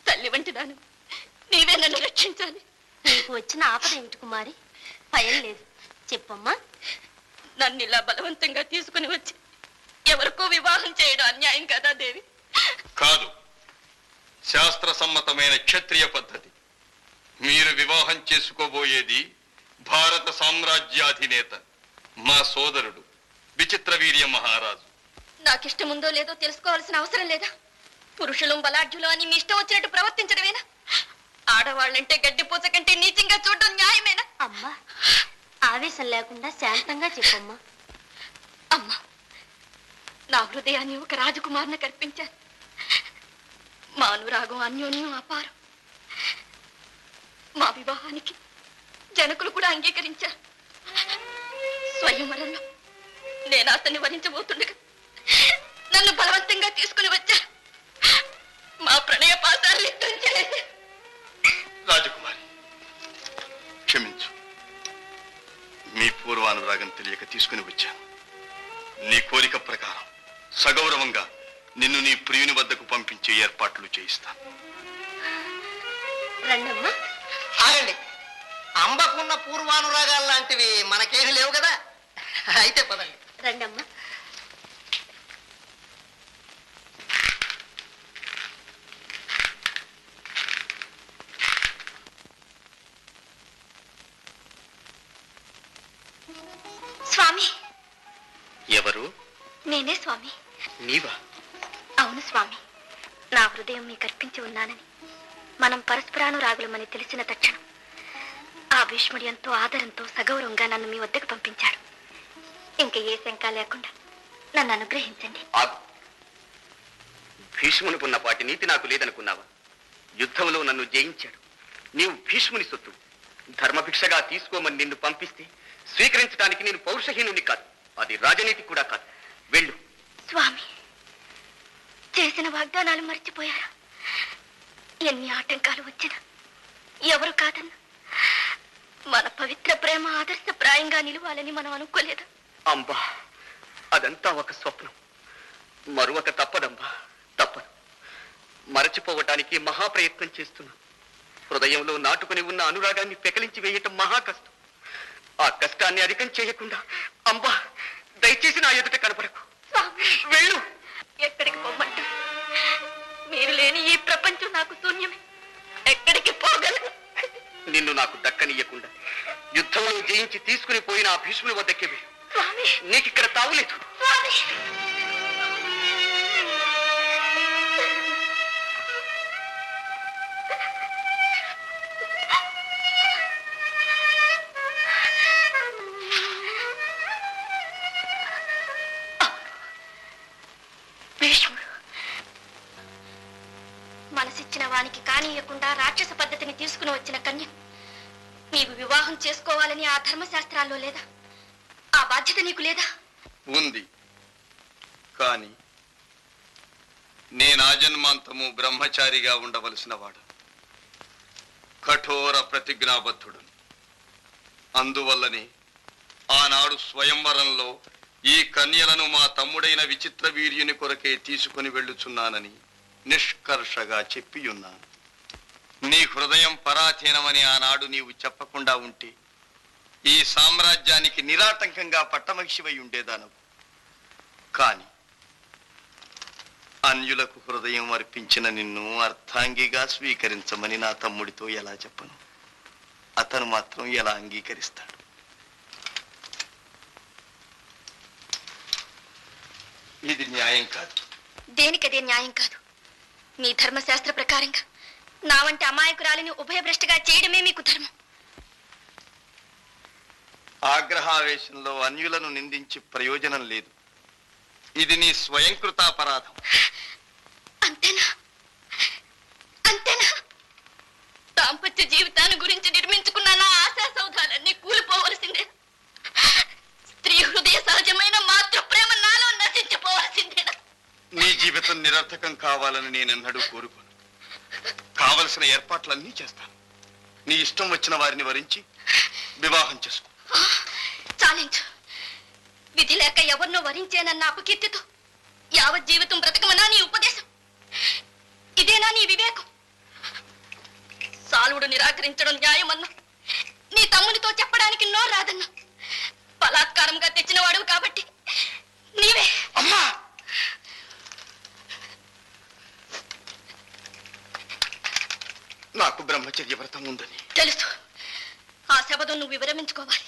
తల్లి వంటి దాను, నీవే నన్ను రక్షించాలి. నీకు వచ్చిన ఆపద ఏమిటి కుమారి? భయం లేదు, చెప్పమ్మా. నన్ను ఇలా బలవంతంగా తీసుకుని వచ్చి ఎవరికో వివాహం చేయడం అన్యాయం కదా దేవి? కాదు, శాస్త్ర సమ్మతమైన క్షత్రియ పద్ధతి. మీరు వివాహం చేసుకోబోయేది భారత సామ్రాజ్యాధినేత మా సోదరుడు విచిత్ర వీర్య మహారాజు. నాకిష్టముందో లేదో తెలుసుకోవాల్సిన అవసరం లేదా? పురుషులు బలాఢ్యులు అని మీ ఇష్టం వచ్చినట్టు ప్రవర్తించడమేనా? ఆడవాళ్ళంటే గడ్డిపూచ కంటే నీచంగా చూడడం న్యాయమేనా? అమ్మా, ఆవేశం లేకుండా శాంతంగా చెప్పమ్మా. అమ్మా, నా హృదయాన్ని ఒక రాజకుమారుని కల్పించారు. మా అనురాగం అన్యోన్యం అపారం. మా వివాహానికి జనకులు కూడా అంగీకరించారు. స్వయంవరంలో నేను అతన్ని వరించబోతుండగా నన్ను బలవంతంగా తీసుకుని వచ్చారు. మా ప్రణయ పాశాలు యుద్ధం చేసి. రాజకుమారి, క్షమించు. మీ పూర్వానురాగం తెలియక తీసుకుని వచ్చాను. నీ కోరిక ప్రకారం సగౌరవంగా నిన్ను నీ ప్రియుని వద్దకు పంపించే ఏర్పాట్లు చేయిస్తాను. రండమ్మా. ఆగండి, అంబకున్న పూర్వానురాగాలు లాంటివి మనకేమీ లేవు కదా. అయితే పదండి. రండమ్మా. స్వామి. ఎవరు? నేనే స్వామి. నీవా? అవును స్వామి, నా హృదయం మీకు అర్పించి ఉన్నానని, మనం పరస్పరానురాగులమని తెలిసిన తక్షణం ఆ భీష్ముడు ఎంతో ఆదరంతో సగౌరవంగా నన్ను మీ వద్దకు పంపించాడు. ఇంక ఏ శంక లేకుండా నన్ను అనుగ్రహించండి. భీష్మునికున్న పాటి నీతి నాకు లేదనుకున్నావా? యుద్ధంలో నన్ను జయించాడు. నీవు భీష్ముని సొత్తు. ధర్మభిక్షగా తీసుకోమని నిన్ను పంపిస్తే స్వీకరించడానికి నేను పౌరుషహీనుని కాదు. అది రాజనీతి కూడా కాదు. వెళ్ళు. స్వామి, చేసిన వాగ్దానాలు మర్చిపోయారా? ఎన్ని ఆటంకాలు వచ్చినా ఎవరు కాదన్నా మన పవిత్ర ప్రేమ ఆదర్శప్రాయంగా నిలవాలని మనం అనుకోలేదా? అంబా, అదంతా ఒక స్వప్నం. మరొక తప్పదంబా, తప్పదు. మరచిపోవటానికి మహాప్రయత్నం చేస్తున్నా. హృదయంలో నాటుకుని ఉన్న అనురాగాన్ని పెకలించి వేయటం మహా కష్టం. ఆ కష్టాన్ని అధికం చేయకుండా అంబా, దయచేసి నా ఎదుట కనపడకు. వెళ్ళు. ఎక్కడికి పోమంటారు? మీరు లేని ఈ ప్రపంచం నాకు శూన్యమే. ఎక్కడికి పోగలను? నిన్ను నాకు దక్కనీయకుండా యుద్ధంలో జయించి తీసుకుని పోయిన ఆ భీష్ముని వద్దకే వెళ్ళు. నీకిక్కడ తావులేదు. భీష్ముడు మనసిచ్చిన వానికి కానీయకుండా రాక్షస పద్ధతిని తీసుకుని వచ్చిన కన్య నీవు వివాహం చేసుకోవాలని ఆ ధర్మశాస్త్రాల్లో లేదా? ఆ బాధ్యత నీకు లేదా? ఉంది, కానీ నేను ఆజన్మాంతము బ్రహ్మచారిగా ఉండవలసిన వాడు, కఠోర ప్రతిజ్ఞాబద్ధుడు. అందువల్లనే ఆనాడు స్వయంవరంలో ఈ కన్యలను మా తమ్ముడైన విచిత్ర వీర్యుని కొరకే తీసుకుని వెళ్ళుచున్నానని నిష్కర్షగా చెప్పియున్నాను. నీ హృదయం పరాధీనమని ఆనాడు నీవు చెప్పకుండా ఉంటే ఈ సామ్రాజ్యానికి నిరాటంకంగా పట్టమహిషివై ఉండేదానవు. కాని అన్యులకు హృదయం అర్పించిన నిన్ను అర్థాంగిగా స్వీకరించమని నా తమ్ముడితో ఎలా చెప్పను? అతను మాత్రం ఎలా అంగీకరిస్తాడు? ఇది న్యాయం కాదు. దేనికదే న్యాయం కాదు. మీ ధర్మశాస్త్ర ప్రకారంగా నా వంటి అమాయకురాలిని ఉభయభ్రష్టుగా చేయడమే మీకు ధర్మం. ఆగ్రహావేశంలో అన్యులను నిందించి ప్రయోజనం లేదు. ఇది నీ స్వయంకృతాపరాధం. అంతేనా? అంతేనా? దాంపత్య జీవితాన్ని గురించి నిర్మించుకున్న నా ఆశా సౌధాలన్నీ కూలిపోవలసిందే. స్త్రీ హృదయ సహజమైన మాతృ ప్రేమ నాలో నశించిపోవలసిందేనా? నీ జీవితం నిరర్థకం కావాలని నేనెన్నడూ కోరుకోను. కావలసిన ఏర్పాట్లన్నీ చేస్తాను. నీ ఇష్టం వచ్చిన వారిని వరించి వివాహం చేసుకో. చాలించు. విధి లేక ఎవరినో వరించేనన్న అపకీర్తితో యావత్ జీవితం బ్రతకమనా నీ ఉపదేశం? ఇదేనా నీ వివేకం? సాలువుడు నిరాకరించడం న్యాయమన్నా నీ తమ్మునితో చెప్పడానికి నో రాదన్నా. బలాత్కారంగా తెచ్చిన వాడు కాబట్టి నీవే. అమ్మా, నాకు బ్రహ్మచర్య వ్రతం ఉందని తెలుసు. ఆ శబదం నువ్వు వివరమించుకోవాలి.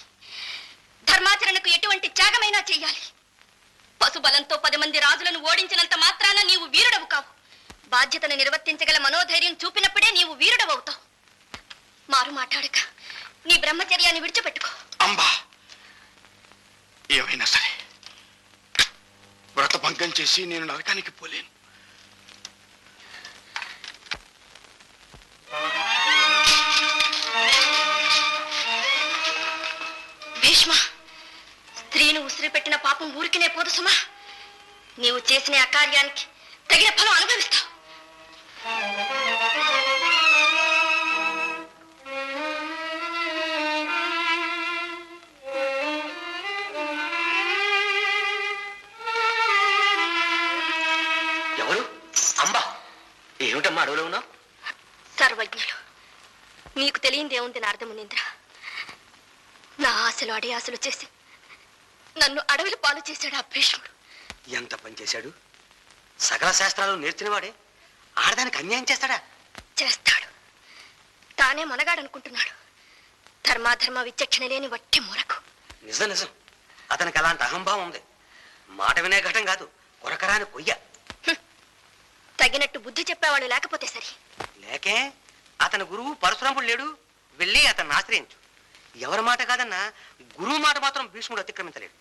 ధర్మాచరణకు ఎటువంటి త్యాగమైనా చెయ్యాలి. పశుబలంతో 10 మంది రాజులను ఓడించినంత మాత్రాన నీవు వీరుడవు కావు. బాధ్యతను నిర్వర్తించగల మనోధైర్యం చూపినప్పుడే నీవు వీరుడవవుతావు. మారు మాట్లాడక నీ బ్రహ్మచర్యాన్ని విడిచిపెట్టుకో. అంబా, ఏమైనా సరే వ్రతభంగం చేసి నేను నరకానికి పోలేను. భీష్మ, స్త్రీని ఉసిరి పెట్టిన పాపం ఊరికినే పోదు సుమా. నీవు చేసిన అకార్యానికి తగిన ఫలం అనుభవిస్తావు. ఎవరు? అంబా, ఏమిటమ్మా అడవులో ఉన్నావు? సర్వజ్ఞులు, నీకు తెలియందేముంది నారదమునింద్ర. నా ఆశలు అడి ఆశలు చేసి నన్ను అడవిలో పాలు చేశాడు ఆ భీష్ముడు. ఎంత పని చేశాడు? సకల శాస్త్రాలు నేర్చినవాడే ఆడదానికి అన్యాయం చేస్తాడా? చేస్తాడు. తానే మనగాడనుకుంటున్నాడు. ధర్మాధర్మ విచక్షణ లేని వట్టి మొరకు. నిజం నిజం, అతనికి అలాంటి అహంభావం ఉంది. మాట వినే ఘటం కాదు, కొరకరాని కొయ్య. తగినట్టు బుద్ధి చెప్పేవాళ్ళు లేకపోతే సరి. లేకే అతని గురువు పరశురాముడు లేడు? వెళ్ళి అతన్ని ఆశ్రయించు. ఎవరి మాట కాదన్నా గురువు మాట మాత్రం భీష్ముడు అతిక్రమించలేడు.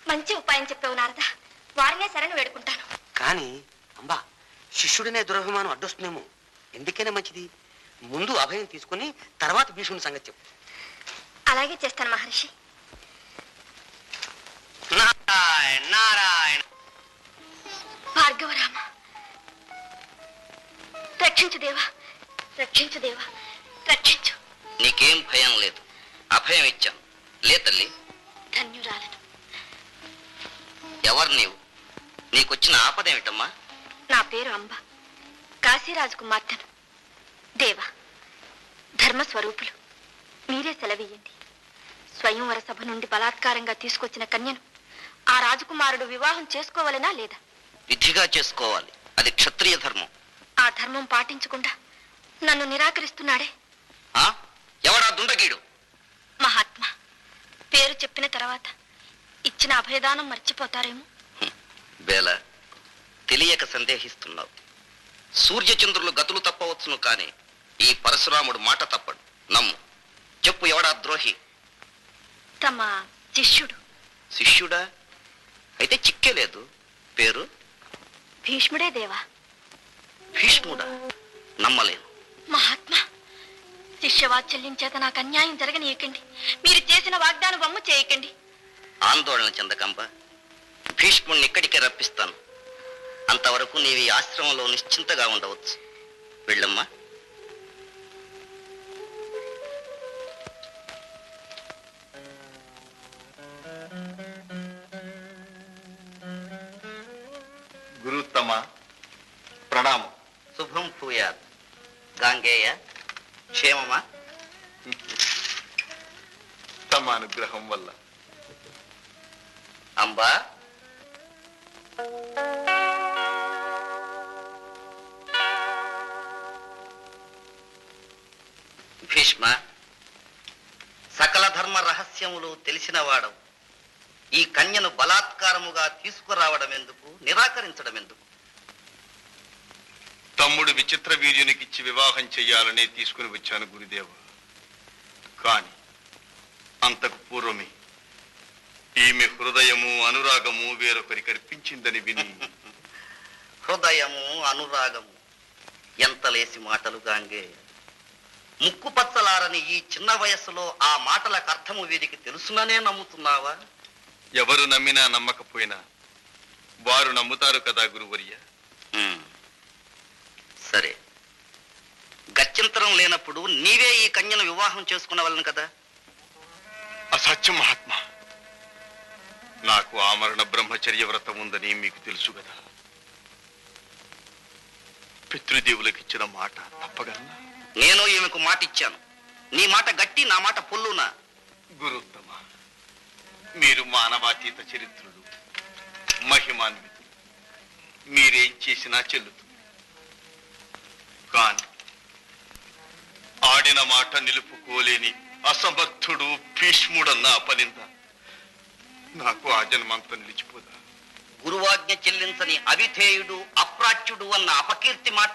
మంచి ఉపాయం చెప్పావు నారద. వారినే శరణు వేడుకుంటాను. కానీ అంబా, శిష్యుడనే దురభిమానం అడ్డొస్తుందేమో. ఎందుకైనా మంచిది ముందు అభయం తీసుకుని తర్వాత భీష్ముని సంగతి చెప్పు. అలాగే చేస్తాను మహర్షి. నారాయణ నారాయణ. భార్గవరామ, రక్షించు దేవా, రక్షించు దేవా, రక్షించు. నీకేం భయం లేదు, అభయం ఇచ్చాను. లే తల్లి. ధన్యురాలను. ఎవరు నీవు? నీకొచ్చిన ఆపదేమిటమ్మా? నా పేరు అంబ, కాశీరాజు కుమార్తెను. దేవా, ధర్మస్వరూపులు, మీరే సెలవీయండి. స్వయంవర సభ నుండి బలాత్కారంగా తీసుకొచ్చిన కన్యను ఆ రాజకుమారుడు వివాహం చేసుకోవాలనా లేదా? విధిగా చేసుకోవాలి, అది క్షత్రియ ధర్మం. ఆ ధర్మం పాటించకుండా నన్ను నిరాకరిస్తున్నాడే. ఎవడా దుండగీడు? మహాత్మా, పేరు చెప్పిన తర్వాత ఇచ్చిన అభయదానం మర్చిపోతారేమో. బేల, తెలియక సందేహిస్తున్నావు. సూర్యచంద్రులు గతులు తప్పవచ్చును, కానీ ఈ పరశురాముడు మాట తప్పడు. నమ్ము. చెప్పు, ఎవడా ద్రోహి? తమ శిష్యుడు. శిష్యుడా? అయితే చిక్కే లేదు. పేరు? భీష్ముడే దేవా. భీష్ముడా? నమ్మలేను. మహాత్మా, శిష్యవాత్సల్యం చేత నాకు అన్యాయం జరగనీయకండి. మీరు చేసిన వాగ్దానం వమ్ము చేయకండి. ఆందోళన చెందకంబ. భీష్ముడిని ఇక్కడికే రప్పిస్తాను. అంతవరకు నీవి ఆశ్రమంలో నిశ్చింతగా ఉండవచ్చు. వెళ్ళమ్మా. గురుత్తమ ప్రణామం. శుభం భూయాత్. గాంగేయ, క్షేమమా? తమ అనుగ్రహం వల్ల. అంబా, భీష్మ, సకల ధర్మ రహస్యములు తెలిసినవాడవు. ఈ కన్యను బలాత్కారముగా తీసుకురావడం ఎందుకు, నిరాకరించడం ఎందుకు? తమ్ముడు విచిత్ర వీర్యునికిచ్చి వివాహం చెయ్యాలనే తీసుకుని వచ్చాను గురుదేవ. కాని అంతకు పూర్వమే ఈమె హృదయము అనురాగము వేరొకరికి అర్పించిందని విని. హృదయము అనురాగము ఎంత లేసి మాటలు గాంగే. ముక్కు పచ్చలారని ఈ చిన్న వయస్సులో ఆ మాటలకు అర్థము వీరికి తెలుసుననే నమ్ముతున్నావా? ఎవరు నమ్మినా నమ్మకపోయినా వారు నమ్ముతారు కదా గురువర్య. సరే, గత్యంతరం లేనప్పుడు నీవే ఈ కన్యను వివాహం చేసుకున్నవలను కదా. అసత్యం మహాత్మా. నాకు ఆమరణ బ్రహ్మచర్య వ్రతం ఉందని మీకు తెలుసు కదా. పితృదేవులకు ఇచ్చిన మాట తప్పగలనా? నేను ఈమెకు మాట ఇచ్చాను. నీ మాట గట్టి, నా మాట పొల్లునా? గురుత్తమ, మీరు మానవాతీత చరిత్రులు, మహిమాన్వితులు. మీరేం చేసినా చెల్లుతుంది. కాని ఆడిన మాట నిలుపుకోలేని అసమర్థుడు భీష్ముడన్న అపనింద నాకు ఆ జన్మంతా నిలిచిపోదా? గురువాజ్ఞ చెల్లించని అవిధేయుడు, అప్రాచ్యుడు అన్న అపకీర్తి మాట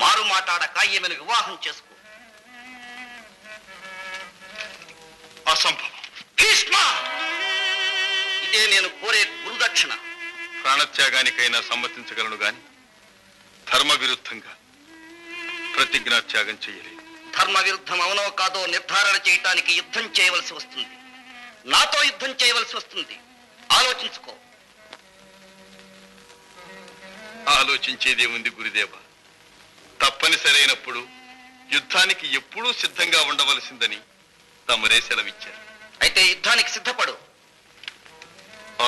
మారు మాట్లాడక ఈమెను వివాహం చేసుకో. అసంభవం. భీష్మ, ఇదే నేను కోరే గురుదక్షిణ. ప్రాణత్యాగానికైనా సమ్మతించగలను గాని ధర్మ విరుద్ధంగా ప్రతిజ్ఞాత్యాగం చేయలేదు. ధర్మ విరుద్ధం అవునో కాదో నిర్ధారణ చేయటానికి యుద్ధం చేయవలసి వస్తుంది. నాతో యుద్ధం చేయవలసి వస్తుంది. ఆలోచించుకో. ఆలోచించేదేముంది గురుదేవ. తప్పనిసరైనప్పుడు యుద్ధానికి ఎప్పుడూ సిద్ధంగా ఉండవలసిందని తమరే సెలవిచ్చారు. అయితే యుద్ధానికి సిద్ధపడు.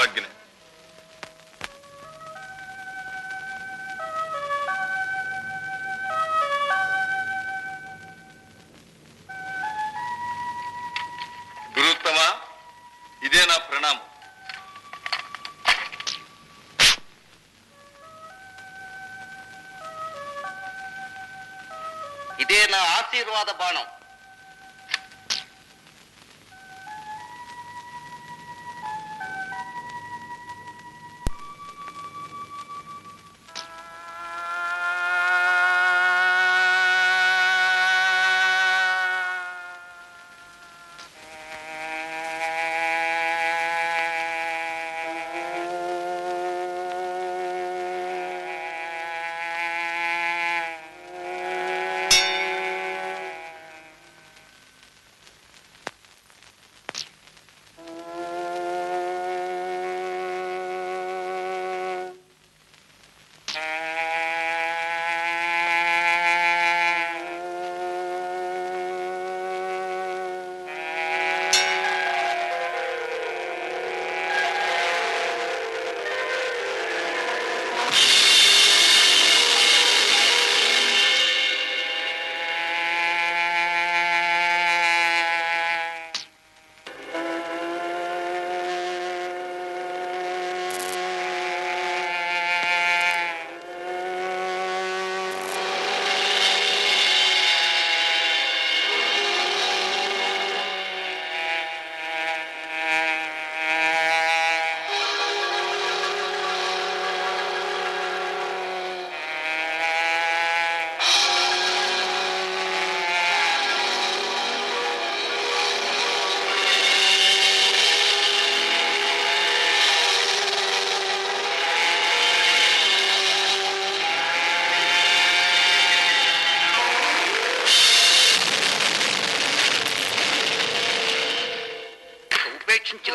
ఆజ్ఞ. గురుత్తమా, ఇదే నా ప్రణామం. ఇదే నా ఆశీర్వాద బాణం.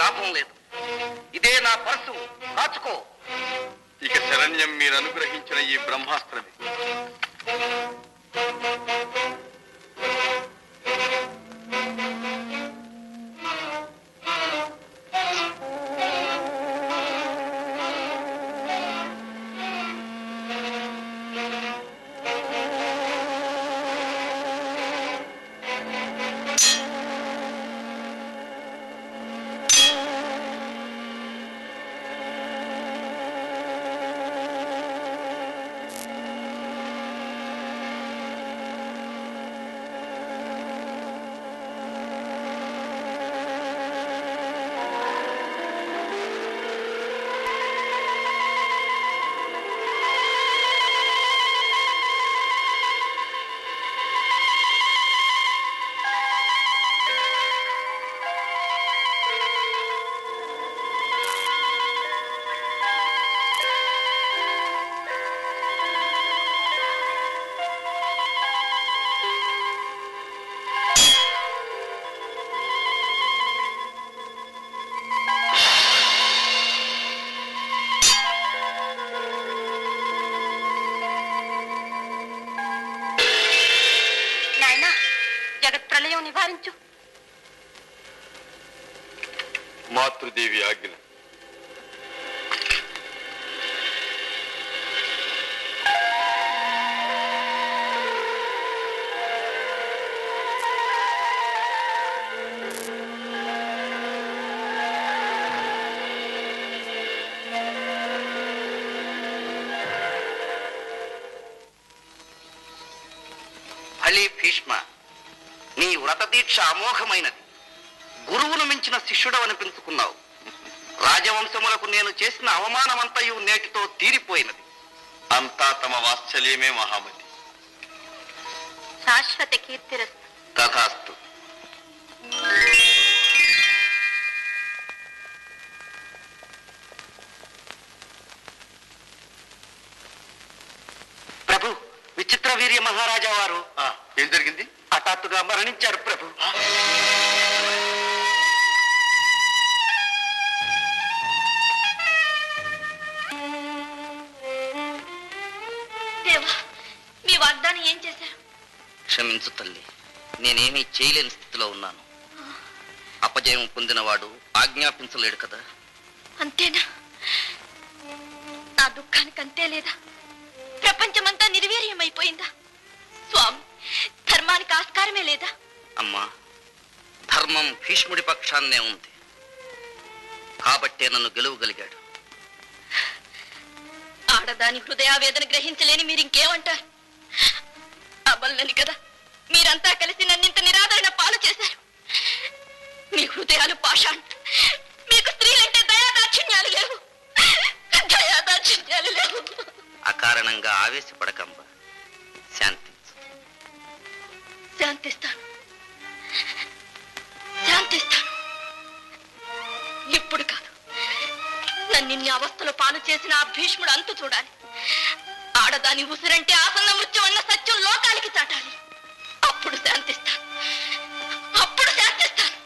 లాభం లేదు. ఇదే నా పర్సు, కాచుకో. ఇక శరణ్యం మీరు అనుగ్రహించిన ఈ బ్రహ్మాస్త్రమే. మాతృదేవి ఆజ్ఞ. భళి భీష్మ, నీ వ్రత దీక్ష అమోఘమైనది. గురువును మించిన శిష్యుడవు అనిపించుకున్నావు. రాజవంశములకు నేను చేసిన అవమానమంతయు నేటితో తీరిపోయినది. అంతా తమ వాత్సల్యమే మహామతి. శాశ్వత కీర్తిరస్తు. తథాస్తు. ప్రభు, విచిత్ర వీర్య మహారాజా వారు ఏం జరిగింది? హఠాత్తుగా మరణించారు ప్రభు. దేవా, మీ వాగ్దానం ఏం చేశారు? క్షమించు తల్లి, నేనేమీ చేయలేని స్థితిలో ఉన్నాను. అపజయం పొందినవాడు ఆజ్ఞాపించలేడు కదా. అంతేనా? నా దుఃఖానికి అంతే లేదా? ప్రపంచమంతా నిర్వీర్యమైపోయిందా? స్వామి, ధర్మానికి ఆస్కారమే లేదా? అమ్మా, ధర్మం భీష్ముడి పక్షాన్నే ఉంది కాబట్టే నన్ను గెలువగలిగాడు. ఆడదాని హృదయావేదన గ్రహించలేని మీరు ఇంకేమంటారు? అబల్లని కదా మీరంతా కలిసి నన్నింత నిరాదరణ పాలు చేశారు. మీ హృదయాలు పాషాణం. మీకు స్త్రీలంటే దయాదాక్షిణ్యాలు లేవు. దయాదాక్షిణ్యాలు లేవు. అకారణంగా ఆవేశపడకంబ, శాంతించు. శాంతిస్తాను, శాంతిస్తాను. ఇప్పుడు కాదు, నన్నిన్ని అవస్థలు పాలు చేసిన ఆ భీష్ముడు అంతు చూడాలి. ఆడదాని ఉసిరంటే ఆసన్న మృత్యు అన్న సత్యం లోకానికి చాటాలి. అప్పుడు శాంతిస్తాను, అప్పుడు శాంతిస్తాను.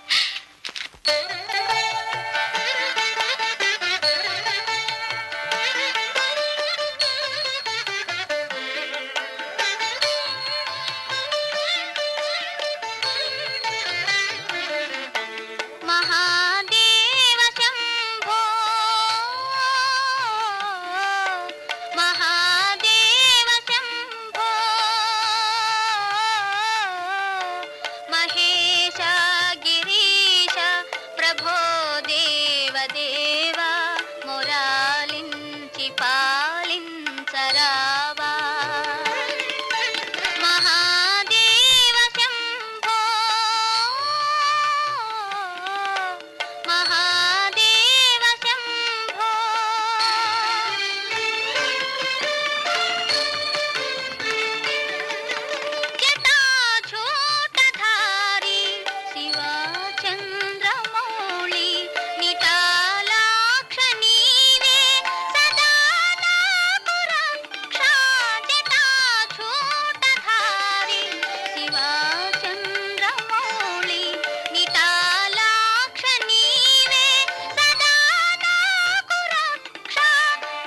మహాదేవ శంభో, మహాదేవ శంభో, మహేశ గిరీశ ప్రభో దేవ దేవ, మొరాలించి పాలించరావా. మహాదేవ శంభో, మహాదేవ శంభో. జటాజూటధారి శివా చంద్రమౌళి, నిటాలాక్ష నీవే సదా నాకు రక్ష. జటాజూటధారి శివా చంద్రమౌళి, నిటాలాక్ష నీవే సదా నాకు రక్ష.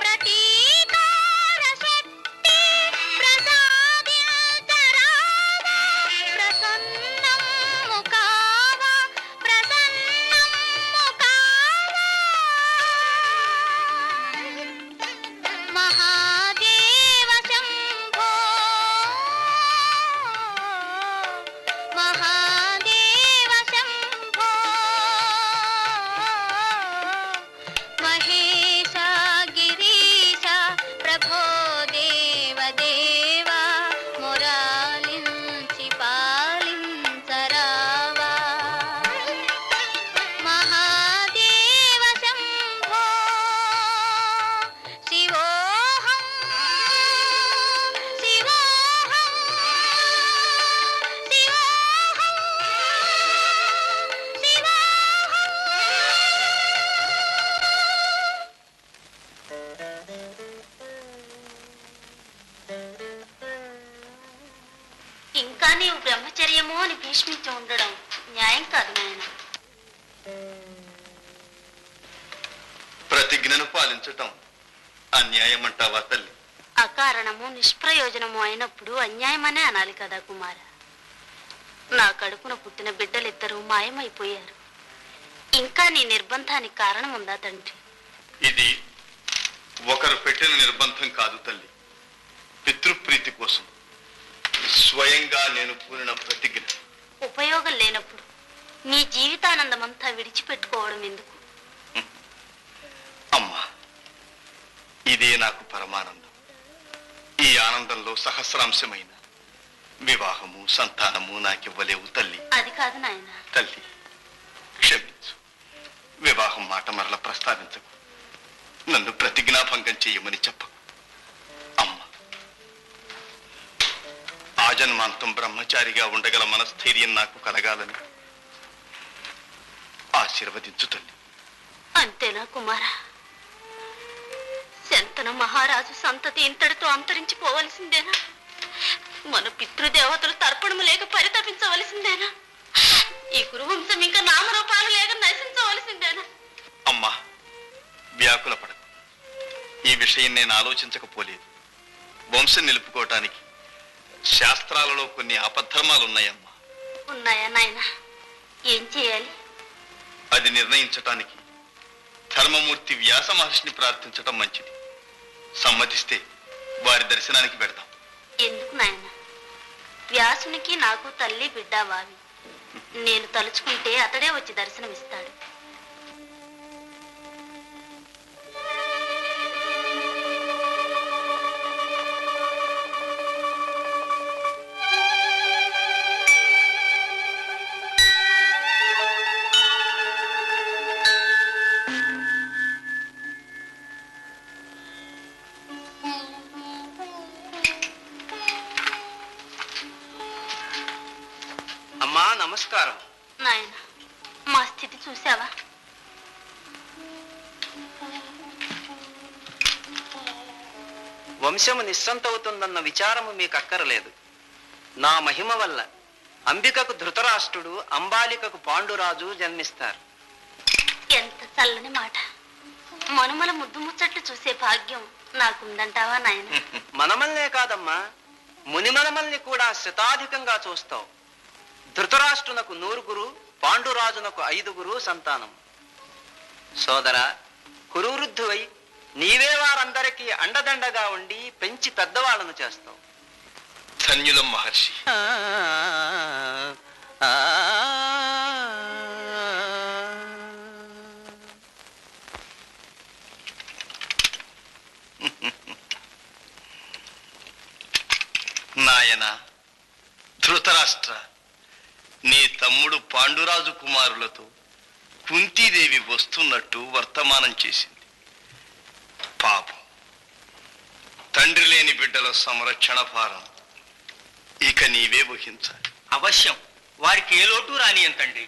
ప్రతీకార శక్తి ప్రసాదించరావా. ప్రసన్నము కావా, ప్రసన్నము కావా. మహాదేవ శంభో, మహాదేవ శంభో, మహేశ గిరీశ ప్రభో దేవ దేవ, మొరాలించి పాలించరావా. మహాదేవ శంభో, శివోహం శివోహం శివోహం శివోహం. ఇంకా నీవు బ్రహ్మచర్యము అని భీష్మించి ఉండడం న్యాయం కాదు నాయన. ప్రతిజ్ఞను పాలించటం అన్యాయం అంటావా తల్లి? అకారణము నిష్ప్రయోజనము అయినప్పుడు అన్యాయమనే అనాలి కదా కుమార. నా కడుపున పుట్టిన బిడ్డలిద్దరూ మాయమైపోయారు. ఇంకా నీ నిర్బంధానికి కారణం ఉందా తండ్రి? ఇది ఒకరు పెట్టిన నిర్బంధం కాదు తల్లి. పితృప్రీతి కోసం స్వయంగా నేను పూనిన ప్రతిజ్ఞ. ఉపయోగం లేనప్పుడు నీ జీవితానందమంతా విడిచిపెట్టుకోవడం ఎందుకు? అమ్మా, ఇదే నాకు పరమానందం. ఈ ఆనందంలో సహస్రాంశమైన వివాహము, సంతానము నాకివ్వలేవు తల్లి. అది కాదు నాయన. తల్లి క్షమించు. వివాహం మాట మరల ప్రస్తావించకు. నన్ను ప్రతిజ్ఞాభంగం చెయ్యమని చెప్పకు. అమ్మ, ఆజన్మాంతం బ్రహ్మచారిగా ఉండగల మనస్థైర్యం నాకు కలగాలని ఆశీర్వదించు తల్లి. అంతేనా కుమారా? శంతన మహారాజు సంతతి ఇంతటితో అంతరించిపోవలసిందేనా? మన పితృదేవతలు తర్పణము లేక పరితపించవలసిందేనా? ఈ గురువంశం ఇంకా నామరూపాలు లేక నశించవలసిందేనా? అమ్మా, వ్యాకుల పడకు. ఈ విషయం నేను ఆలోచించకపోలేదు. వంశం నిలుపుకోవటానికి శాస్త్రాలలో కొన్ని అపధర్మాలున్నాయమ్మా. ఉన్నాయా నాయన? ఏం చేయాలి? అది నిర్ణయించటానికి ధర్మమూర్తి వ్యాస మహర్షిని ప్రార్థించటం మంచిది. సమ్మతిస్తే వారి దర్శనానికి పెడతాం. ఎందుకు నాయన? వ్యాసునికి నాకు తల్లి బిడ్డ వావి. నేను తలుచుకుంటే అతడే వచ్చి దర్శనమిస్తాడు. అమ్మా నమస్కారం. నాయన, మా స్థితి చూసావా? వంశము నిస్సంతవుతుందన్న విచారము మీకు అక్కరలేదు. నా మహిమ వల్ల అంబికకు ధృతరాష్ట్రుడు, అంబాలికకు పాండురాజు జన్మిస్తారు. ఎంత చల్లని మాట! మనుమల ముద్దు ముచ్చట్లు చూసే భాగ్యం నాకుందంటావా నాయన? మనమల్నే కాదమ్మా, మునిమనమల్ని కూడా శతాధికంగా చూస్తావు. ధృతరాష్ట్రునకు 100 పాండురాజునకు 5 సంతానం. సోదరా, కురువృద్ధువై నీవే వారందరికీ అండదండగా ఉండి పెంచి పెద్దవాళ్ళను చేస్తావు. ధన్యులం మహర్షి. నాయన ధృతరాష్ట్ర, నీ తమ్ముడు పాండురాజు కుమారులతో కుంతీదేవి వస్తున్నట్టు వర్తమానం చేసింది. పాపం, తండ్రి లేని బిడ్డల సంరక్షణ భారం ఇక నీవే వహించాలి. అవశ్యం, వారికి ఏ లోటు రానియంతండి.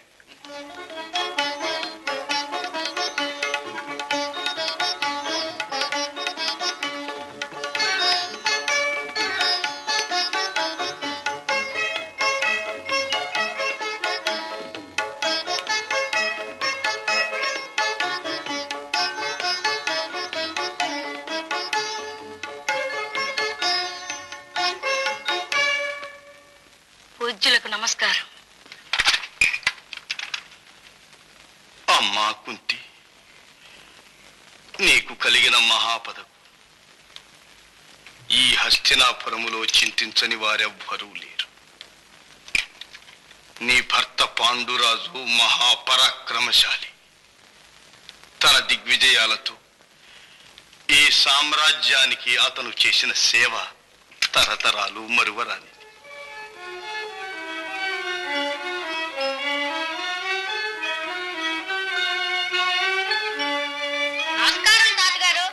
పూజ్యులకు నమస్కారం. అమ్మా కుంతి, నీకు కలిగిన మహాపదకు ఈ హస్తినాపురములో చింతించని వారెవ్వరూ లేరు. నీ భర్త పాండురాజు మహాపరాక్రమశాలి. తన దిగ్విజయాలతో ఈ సామ్రాజ్యానికి అతను చేసిన సేవ తరతరాలు మరువరాని. నమస్కారం తాతగారు.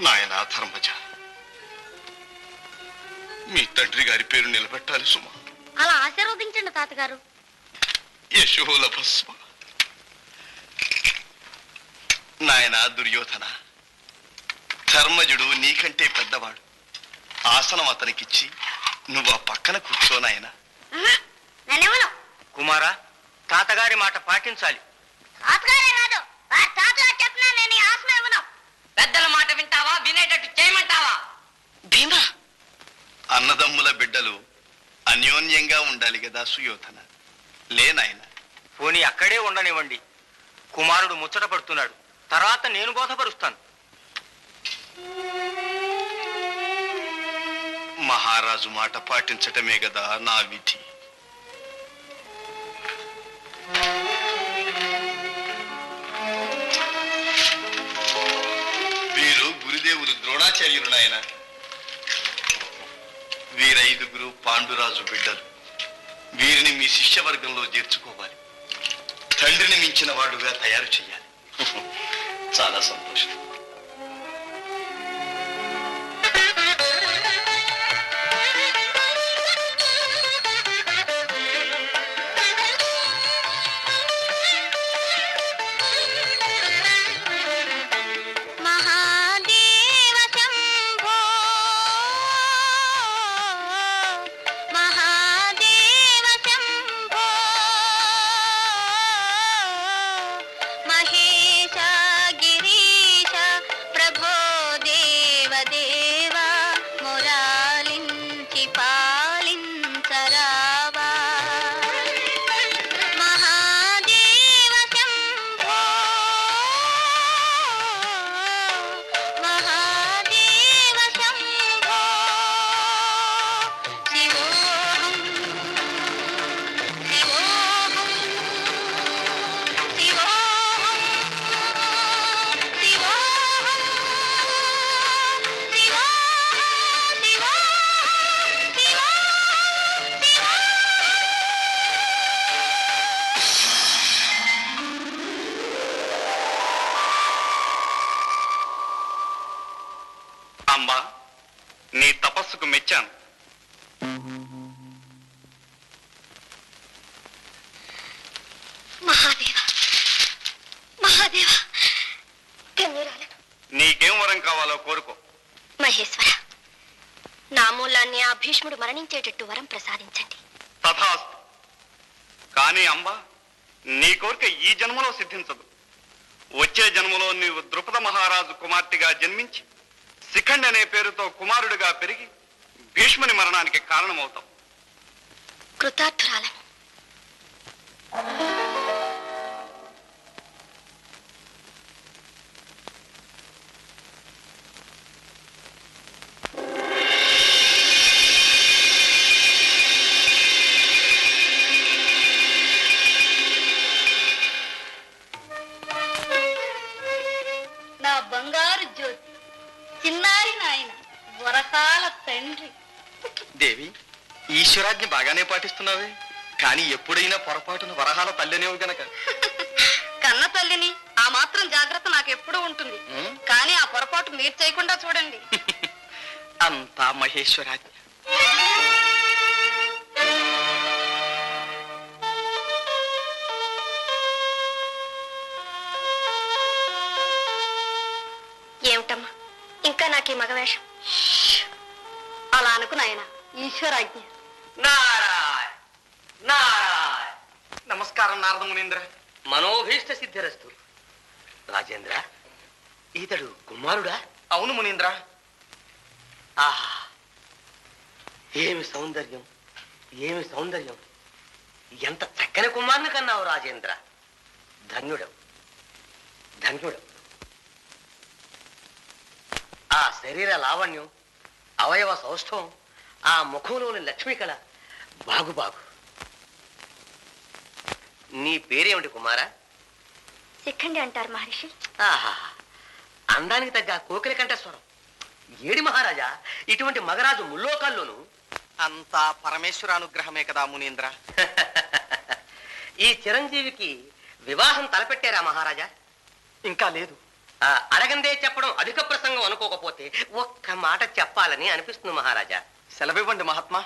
నాయనా ధర్మజ, మీ తండ్రి గారి పేరు నిలబెట్టాలి సుమా. అలా ఆశీర్వదించండి తాతగారు. యశోల భస్మ. నాయనా దుర్యోధన, ధర్మజుడు నీకంటే పెద్దవాడు. ఆసనం అతనికిచ్చి నువ్వు ఆ పక్కన కూర్చో నాయనా. నేనేమను? కుమారా, తాతగారి మాట పాటించాలి. తాతగారే కాదు, వారి తాతగారు చెప్పినా నేను ఈ ఆసనం ఇవ్వను. పెద్దల మాట వింటావా, వినేటట్టు చేయమంటావా? భీమా, అన్నదమ్ముల బిడ్డలు అన్యోన్యంగా ఉండాలి కదా సుయోధన. లేనాయన. పోనీ అక్కడే ఉండనివ్వండి. కుమారుడు ముచ్చట పడుతున్నాడు, తర్వాత నేను బోధపరుస్తాను. మహారాజు మాట పాటించటమే కదా నా విధి. వీరు గురుదేవులు ద్రోణాచార్యులు నాయన. వీరైదుగురు పాండురాజు బిడ్డలు. వీరిని మీ శిష్యవర్గంలో చేర్చుకోవాలి. తండ్రిని మించిన వాడుగా తయారు చేయాలి. చాలా సంతోషం. అమ్మా, నీ తపస్సుకు మెచ్చాను. మహాదేవ మహాదేవ, ధన్యురాలను. నీకేం వరం కావాలో కోరుకో. మహేశ్వర, నా మూలాన్ని ఆ భీష్ముడు మరణించేటట్టు వరం ప్రసాదించండి. తథాస్తు. కానీ అంబా, నీ కోరిక ఈ జన్మలో సిద్ధించదు. వచ్చే జన్మలో నీవు ద్రుపద మహారాజు కుమార్తెగా జన్మించి శిఖండి అనే పేరుతో కుమారుడిగా పెరిగి భీష్ముని మరణానికి కారణమవుతావు. కృతార్థురాలను. నా బంగారు జ్యోతి, చిన్నారి నాయన, వరకాల తండ్రి. దేవి, ఈశ్వరాజ్ఞ బాగానే పాటిస్తున్నావే, కానీ ఎప్పుడైనా పొరపాటున వరహాల తల్లినేవు గనక. కన్న తల్లిని ఆ మాత్రం జాగ్రత్త నాకు ఎప్పుడూ ఉంటుంది, కానీ ఆ పొరపాటు మీరు చేయకుండా చూడండి. అంతా మహేశ్వరాజ్ఞ. ఏమిటమ్మా ఇంకా నాకు ఈ మగవేషం? అలా అనుకు నాయన, ఈశ్వరాజ్ఞ. నారాయణ నారాయణ. నమస్కారం నారద మునీంద్ర. మనోభీష్ట సిద్ధిరస్తు. రాజేంద్ర, ఇతడు కుమారుడా? అవును మునీంద్ర. ఆహా, ఏమి సౌందర్యం, ఏమి సౌందర్యం! ఎంత చక్కని కుమారుని కన్నావు రాజేంద్ర. ధన్యుడవు, ధన్యుడవు. ఆ శరీర లావణ్యం, అవయవ సౌష్ఠవం, ఆ ముఖంలోని లక్ష్మీ కళ, బాగు బాగు. నీ పేరేమిటి కుమారా? శిఖండి అంటారు మహర్షి. ఆహా, అందానికి తగ్గ కోకిల కంఠస్వరం. ఏడి మహారాజా, ఇటువంటి మగరాజు ముల్లోకాల్లోనూ. అంతా పరమేశ్వర అనుగ్రహమే కదా మునీంద్ర. ఈ చిరంజీవికి వివాహం తలపెట్టారా మహారాజా? ఇంకా లేదు. అడగందే చెప్పడం అధిక ప్రసంగం అనుకోకపోతే ఒక్క మాట చెప్పాలని అనిపిస్తుంది మహారాజా. సెలవివ్వండి మహాత్మా.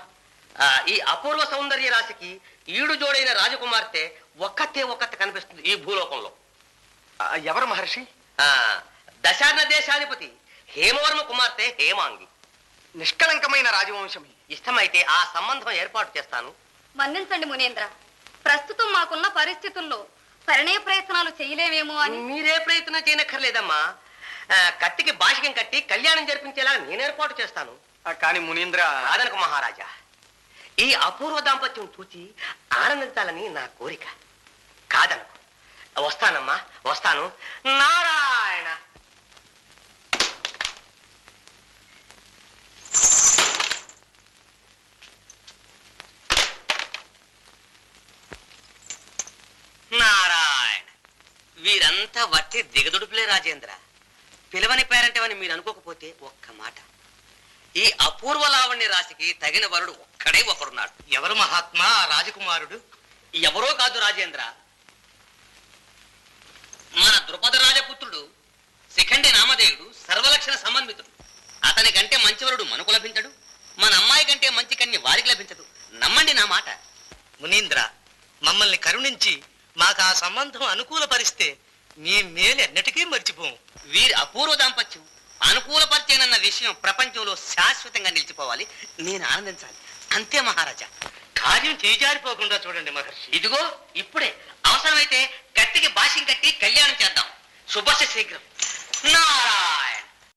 ఈ అపూర్వ సౌందర్య రాశికి ఈడు జోడైన రాజకుమార్తె ఒక్కతే కనిపిస్తుంది ఈ భూలోకంలో. ఎవరు మహర్షి? దశార్ణ దేశాధిపతి హేమవర్మ కుమార్తె హేమాంగి. నిష్కళంకమైన రాజవంశం. ఇష్టమైతే ఆ సంబంధం ఏర్పాటు చేస్తాను. మన్నించండి మునీంద్ర, ప్రస్తుతం మాకున్న పరిస్థితుల్లో పరిణయ ప్రయత్నాలు చేయలేమేమో అని. మీరే ప్రయత్నం చేయనక్కర్లేదమ్మా. కత్తికి భాషికం కట్టి కళ్యాణం జరిపించేలా నేను ఏర్పాటు చేస్తాను. కానీ మునీంద్ర కాదనకు మహారాజా, ఈ అపూర్వ దాంపత్యం చూచి ఆనందించాలని నా కోరిక. కాదనకు. వస్తానమ్మా, వస్తాను. నారాయణ. నారాయణ. వీరంతా వట్టి దిగదుడుపులే రాజేంద్ర. పిలవని పేరంటేవని మీరు అనుకోకపోతే ఒక్క మాట, ఈ అపూర్వ లావణ్య రాశికి తగిన వరుడు ఒక్కడే ఒకడున్నాడు. ఎవరు మహాత్మా రాజకుమారుడు? ఎవరో కాదు రాజేంద్ర, మన ద్రుపద రాజపుత్రుడు శిఖండి నామధేయుడు, సర్వలక్షణ సంబంధితుడు. అతని కంటే మంచివరుడు మనకు లభించడు, మన అమ్మాయి కంటే మంచి కన్య వారికి లభించదు. నమ్మండి నా మాట. మునీంద్ర, మమ్మల్ని కరుణించి మాకు ఆ సంబంధం అనుకూలపరిస్తే మీ మేలు ఎన్నటికీ మర్చిపోము. వీరి అపూర్వ దాంపత్యం అనుకూలపరిచేనన్న విషయం ప్రపంచంలో శాశ్వతంగా నిలిచిపోవాలి. నేను ఆనందించాలి, అంతే మహారాజా. కార్యం చేజారిపోకుండా చూడండి మహర్షి. ఇదిగో ఇప్పుడే అవసరమైతే కత్తికి భాష్యం కట్టి కళ్యాణం చేద్దాం. శుభస్య శీఘ్రం. నారాయణ.